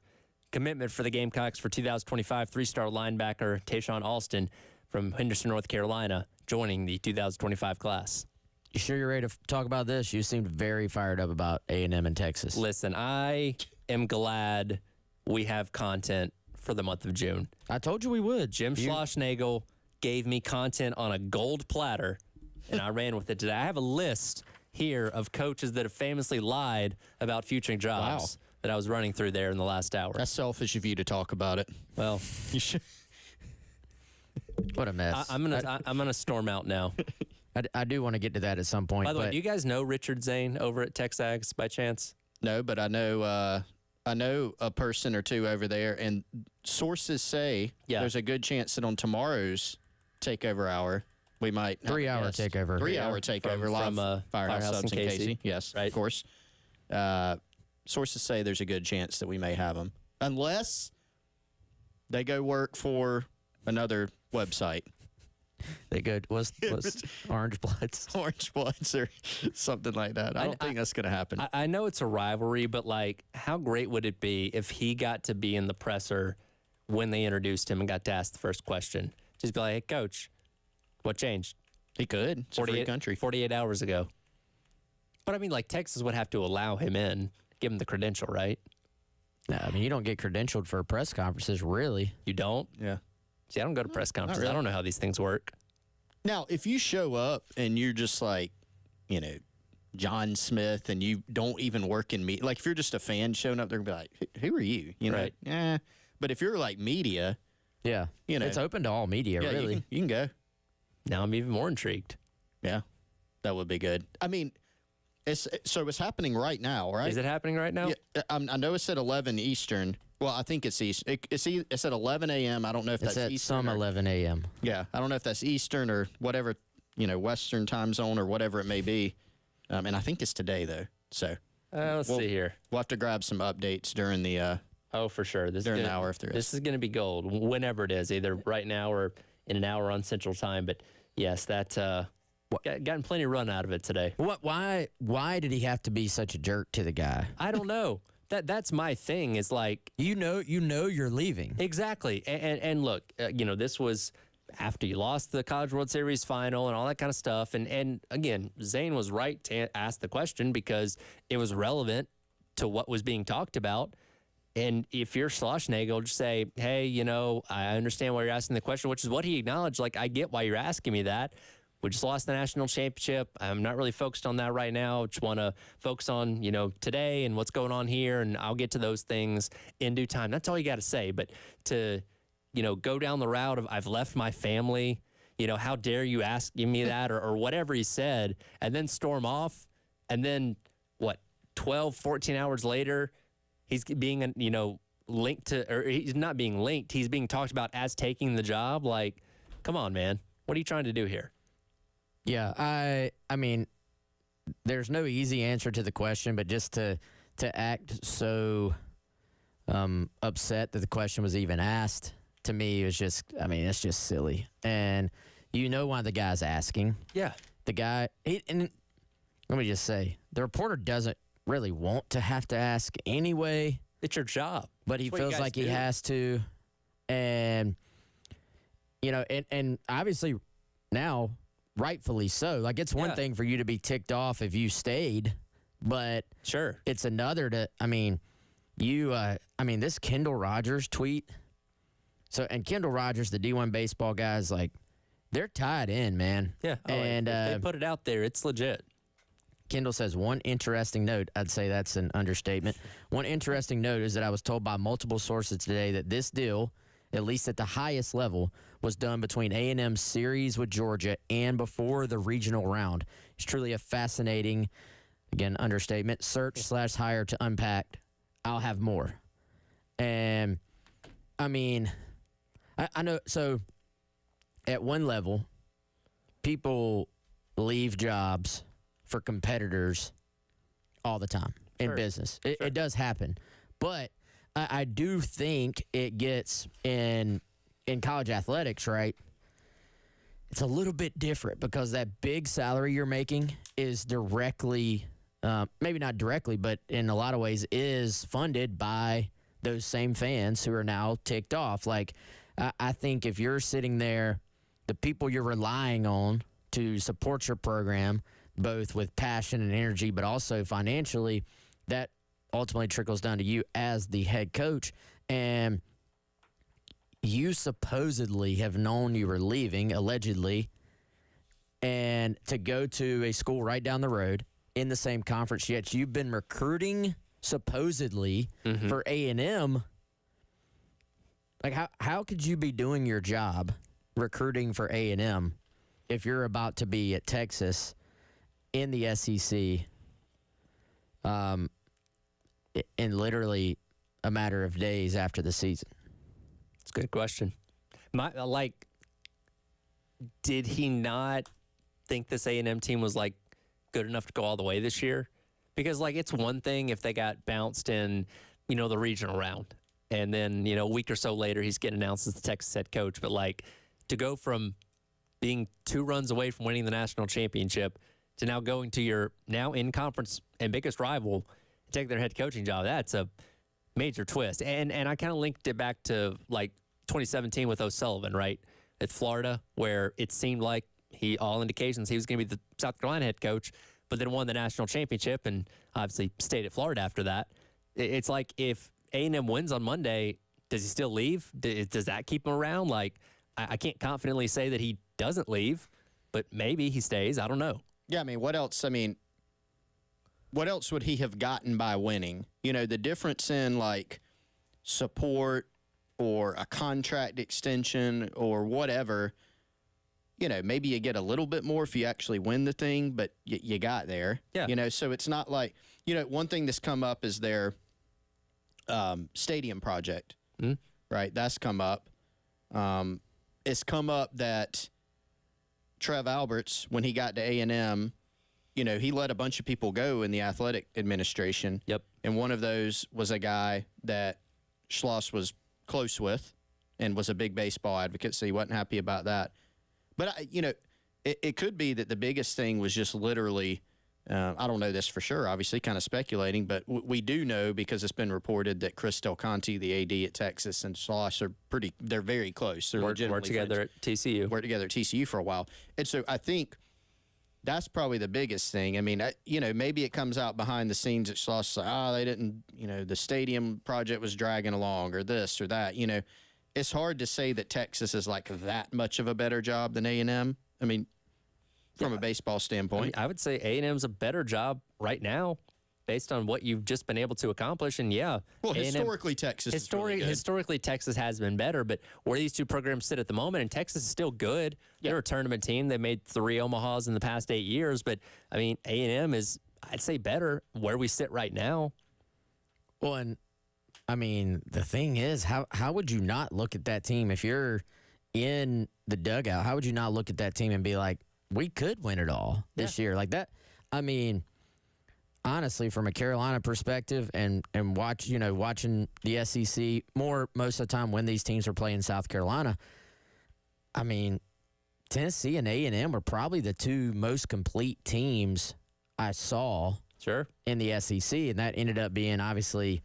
commitment for the Gamecocks for 2025 three-star linebacker Tayshawn Alston from Henderson, North Carolina, joining the 2025 class. You sure you're ready to talk about this? You seemed very fired up about A&M and Texas. Listen, I am glad we have content for the month of June. I told you we would. Jim Schlossnagle gave me content on a gold platter, and I ran with it today. I have a list here of coaches that have famously lied about future jobs that I was running through there in the last hour. That's selfish of you to talk about it. Well, you should. What a mess. I'm gonna storm out now. I do want to get to that at some point. By the way, do you guys know Richard Zane over at Texags by chance? No, but I know a person or two over there, and sources say there's a good chance that on tomorrow's takeover hour we might 3 hour takeover. 3 hour takeover live from Firehouse Subs and and Casey. Casey. Yes, right. of course. Sources say there's a good chance that we may have them, unless they go work for another website. They go, what's Orange Bloods? Orange Bloods or something like that. I don't think that's going to happen. I know it's a rivalry, but, like, how great would it be if he got to be in the presser when they introduced him and got to ask the first question? Just be like, hey, Coach, what changed? He could. It's a free country. 48 hours ago. But, I mean, like, Texas would have to allow him in, give him the credential, right? No, I mean, you don't get credentialed for press conferences, really. You don't? Yeah. See, I don't go to press conferences. really. I don't know how these things work. Now, if you show up and you're just like, John Smith, and you don't even work in media, like if you're just a fan showing up, they're going to be like, who are you? Right. Yeah. But if you're like media, it's open to all media, really. You can go. Now I'm even more intrigued. Yeah, that would be good. I mean, it's happening right now, right? Is it happening right now? Yeah, I know it's at 11 Eastern. Well, I think it's Eastern. It's at 11 a.m. I don't know if It's that's at Eastern. some 11 a.m. Yeah, I don't know if that's Eastern or whatever, Western time zone or whatever it may be. And I think it's today, though. So let's see here. We'll have to grab some updates during the oh, for sure. during the hour if there is. This is going to be gold whenever it is, either right now or in an hour on Central Time. But, yes, that gotten plenty of run out of it today. Why did he have to be such a jerk to the guy? I don't know. That's my thing. Is like you know you're leaving. Exactly. And look, this was after you lost the College World Series final and all that kind of stuff. And again, Zane was right to ask the question because it was relevant to what was being talked about. And if you're Schlossnagle, just say, hey, I understand why you're asking the question, which is what he acknowledged. Like, I get why you're asking me that. We just lost the national championship. I'm not really focused on that right now. Just want to focus on, today and what's going on here, and I'll get to those things in due time. That's all you got to say. But to, go down the route of I've left my family, how dare you give me that or whatever he said, and then storm off, and then, 12, 14 hours later, he's being, linked to, or he's not being linked. He's being talked about as taking the job. Like, come on, man. What are you trying to do here? Yeah, I mean, there's no easy answer to the question, but just to act so upset that the question was even asked, to me, it's just silly. And you know why the guy's asking. Yeah. The guy, and let me just say, the reporter doesn't really want to have to ask anyway. It's your job. But he feels like he has to. And, and obviously now, rightfully so. Like, it's one thing for you to be ticked off if you stayed, but sure, it's another to, this Kendall Rogers tweet. So, and Kendall Rogers, the D1 baseball guys, like, they're tied in, man. Yeah. And if they put it out there, it's legit. Kendall says, one interesting note, I'd say that's an understatement. One interesting note is that I was told by multiple sources today that this deal, at least at the highest level, was done between A&M's series with Georgia and before the regional round. It's truly a fascinating, again, understatement, search/hire to unpack. I'll have more. And, I know, so at one level, people leave jobs for competitors all the time in business. It does happen. But I do think it gets in college athletics, right? It's a little bit different because that big salary you're making is directly, maybe not directly, but in a lot of ways is funded by those same fans who are now ticked off. Like, I think if you're sitting there, the people you're relying on to support your program, both with passion and energy, but also financially, that ultimately trickles down to you as the head coach. And you supposedly have known you were leaving, allegedly, and to go to a school right down the road in the same conference, yet you've been recruiting supposedly for A&M. Like, how could you be doing your job recruiting for A&M if you're about to be at Texas in the SEC in literally a matter of days after the season? It's a good question. Did he not think this A&M team was, like, good enough to go all the way this year? Because, like, it's one thing if they got bounced in, the regional round. And then, a week or so later, he's getting announced as the Texas head coach. But, like, to go from being 2 runs away from winning the national championship to now going to your now in-conference and biggest rival and take their head coaching job, that's a major twist. And I kind of linked it back to, like, 2017 with O'Sullivan, right, at Florida, where it seemed like all indications he was going to be the South Carolina head coach, but then won the national championship and obviously stayed at Florida after that. It's like if A&M wins on Monday, does he still leave? Does that keep him around? Like, I can't confidently say that he doesn't leave, but maybe he stays. I don't know. Yeah, what else? What else would he have gotten by winning? The difference in, like, support or a contract extension or whatever, maybe you get a little bit more if you actually win the thing, but you got there. Yeah. So it's not like, one thing that's come up is their stadium project, right? That's come up. It's come up that Trev Alberts, when he got to A&M, he let a bunch of people go in the athletic administration. Yep. And one of those was a guy that Schloss was close with and was a big baseball advocate, so he wasn't happy about that. But, it could be that the biggest thing was just literally, I don't know this for sure, obviously, kind of speculating, but we do know because it's been reported that Chris Del Conte, the AD at Texas, and Schloss they're very close. They're worked together at TCU. Worked together at TCU for a while. And so I think that's probably the biggest thing. Maybe it comes out behind the scenes at Schloss, they didn't, the stadium project was dragging along or this or that. It's hard to say that Texas is like that much of a better job than A&M. From a baseball standpoint. I would say A&M's a better job right now based on what you've just been able to accomplish. And, yeah. Well, historically, Texas is really good. Historically, Texas has been better. But where these two programs sit at the moment, and Texas is still good. Yeah. They're a tournament team. They made 3 Omahas in the past 8 years. But, A&M is, I'd say, better where we sit right now. Well, and, the thing is, how would you not look at that team if you're in the dugout? How would you not look at that team and be like, we could win it all this year like that? Honestly, from a Carolina perspective and watching the SEC most of the time when these teams are playing South Carolina, Tennessee and A&M were probably the 2 most complete teams I saw in the SEC, and that ended up being obviously,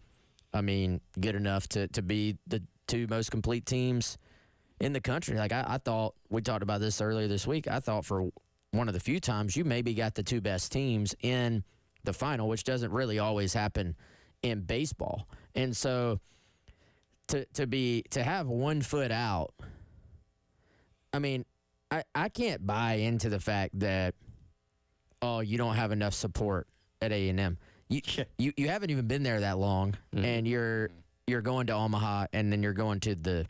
good enough to be the 2 most complete teams in the country. Like, I thought, we talked about this earlier this week, I thought for one of the few times you maybe got the 2 best teams in the final, which doesn't really always happen in baseball. And so to have 1 foot out, I can't buy into the fact that, you don't have enough support at A&M. You haven't even been there that long, and you're going to Omaha, and then you're going to the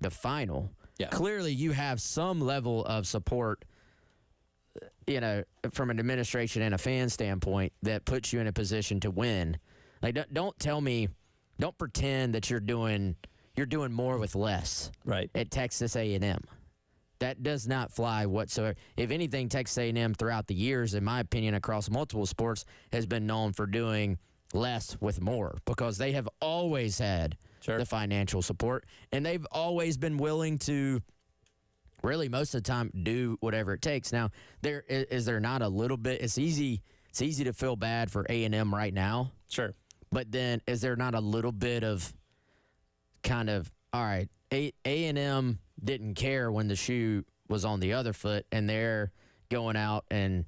final. Yeah. Clearly, you have some level of support, from an administration and a fan standpoint that puts you in a position to win. Like, don't pretend that you're doing more with less. Right. At Texas A&M. That does not fly whatsoever. If anything, Texas A&M throughout the years, in my opinion, across multiple sports, has been known for doing less with more because they have always had the financial support, and they've always been willing to really most of the time do whatever it takes. Now, is there not a little bit? It's easy to feel bad for A&M right now. Sure. But then is there not a little bit of kind of, all right, A&M didn't care when the shoe was on the other foot, and they're going out and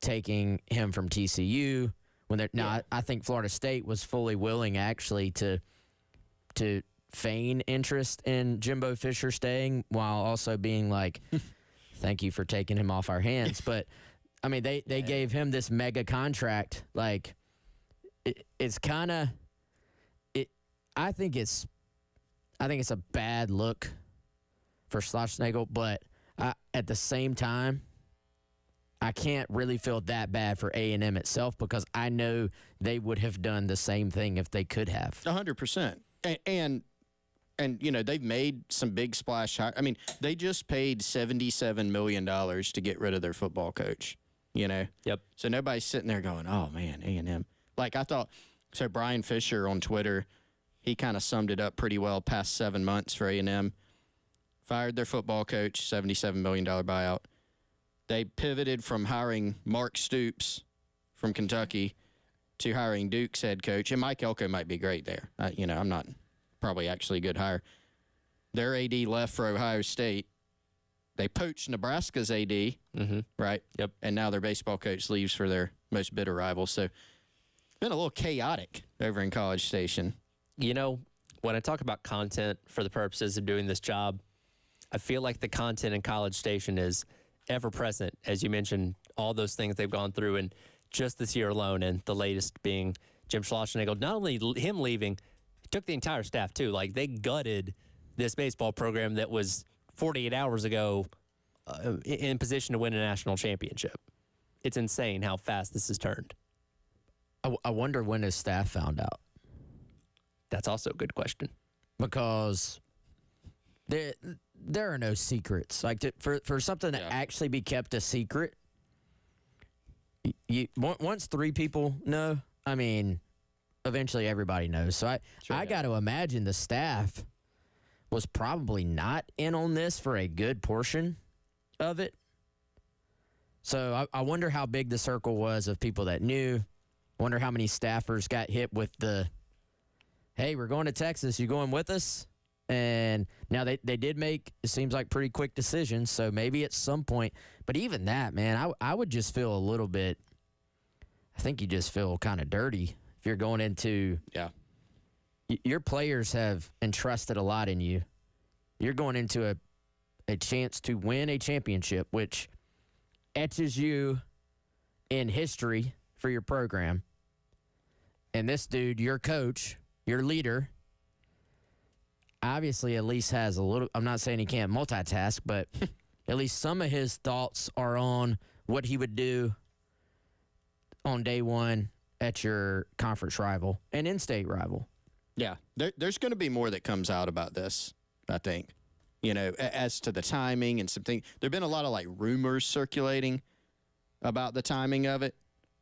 taking him from TCU. I think Florida State was fully willing actually to feign interest in Jimbo Fisher staying while also being like, thank you for taking him off our hands. But, I mean, they gave him this mega contract. Like, it's kind of – I think it's a bad look for Schlossnagle, but at the same time, I can't really feel that bad for A&M itself because I know they would have done the same thing if they could have. 100%. And you know, they've made some big splash. I mean, they just paid $77 million to get rid of their football coach, you know? Yep. So nobody's sitting there going, oh, man, A&M. Like, I thought – so Brian Fisher on Twitter, he kind of summed it up pretty well past 7 months for A&M. Fired their football coach, $77 million buyout. They pivoted from hiring Mark Stoops from Kentucky to hiring Duke's head coach. And Mike Elko might be great there. I'm not – probably actually a good hire. Their AD left for Ohio State. They poached Nebraska's AD, right? Yep. And now their baseball coach leaves for their most bitter rival. So it's been a little chaotic over in College Station. You know, when I talk about content for the purposes of doing this job, I feel like the content in College Station is ever present. As you mentioned, all those things they've gone through, and just this year alone, and the latest being Jim Schlossnagle. Not only him leaving, took the entire staff too. Like, they gutted this baseball program that was 48 hours ago in position to win a national championship. It's insane how fast this has turned. I wonder when his staff found out. That's also a good question. Because there are no secrets. Like, for something to actually be kept a secret, once 3 people know, I mean, eventually everybody knows. So I got to imagine the staff was probably not in on this for a good portion of it. So I wonder how big the circle was of people that knew. Wonder how many staffers got hit with the, hey, we're going to Texas. You going with us? And now they did make, it seems like, pretty quick decisions. So maybe at some point. But even that, man, I would just feel a little bit, I think you just feel kind of dirty. You're going into your players have entrusted a lot in you. You're going into a chance to win a championship, which etches you in history for your program. And this dude, your coach, your leader, obviously at least has a little, I'm not saying he can't multitask, but at least some of his thoughts are on what he would do on day one at your conference rival and in-state rival. Yeah, there's going to be more that comes out about this, I think. You know, as to the timing and some things. There have been a lot of, like, rumors circulating about the timing of it.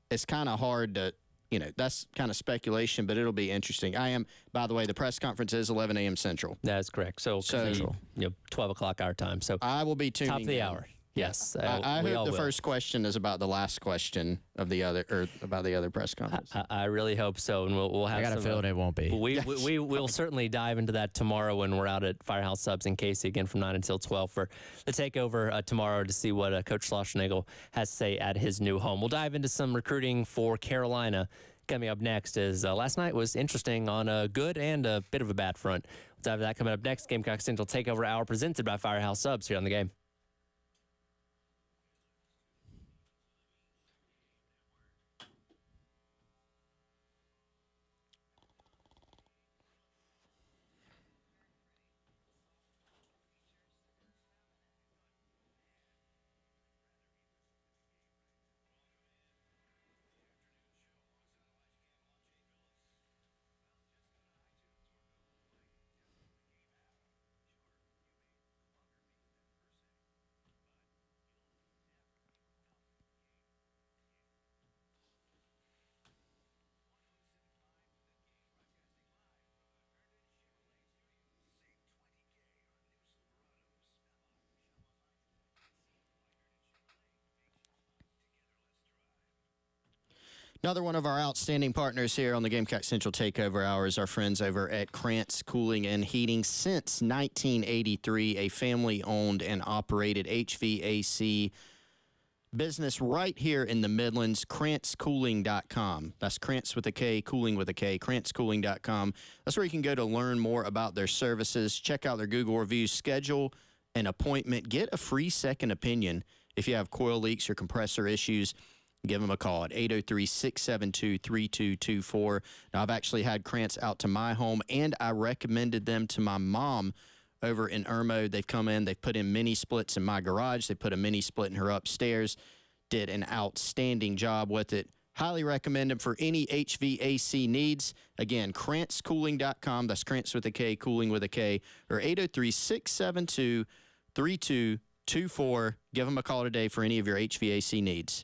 It's kind of hard to, you know, that's kind of speculation, but it'll be interesting. By the way, the press conference is 11 a.m. Central. That's correct. So 12 o'clock our time. So I will be tuning top of the in. hour. Yes, I hope the first question is about the last question of the other, or about the other press conference. I really hope so, and we'll have. I got a feeling it won't be. We will certainly dive into that tomorrow when we're out at Firehouse Subs in Casey again from 9 until 12 for the takeover tomorrow to see what Coach Schlossnagle has to say at his new home. We'll dive into some recruiting for Carolina coming up next. As last night was interesting on a good and a bit of a bad front. We'll dive into that coming up next. Gamecock Central Takeover Hour presented by Firehouse Subs here on the game. Another one of our outstanding partners here on the Gamecock Central Takeover Hour is our friends over at Krantz Cooling and Heating. Since 1983, a family-owned and operated HVAC business right here in the Midlands, KrantzCooling.com. That's Krantz with a K, cooling with a K, KrantzCooling.com. That's where you can go to learn more about their services, check out their Google reviews, schedule an appointment, get a free second opinion if you have coil leaks or compressor issues. Give them a call at 803-672-3224. Now, I've actually had Krantz out to my home, and I recommended them to my mom over in Irmo. They've come in, they've put in mini splits in my garage. They put a mini split in her upstairs, did an outstanding job with it. Highly recommend them for any HVAC needs. Again, KrantzCooling.com. That's Krantz with a K, cooling with a K, or 803-672-3224. Give them a call today for any of your HVAC needs.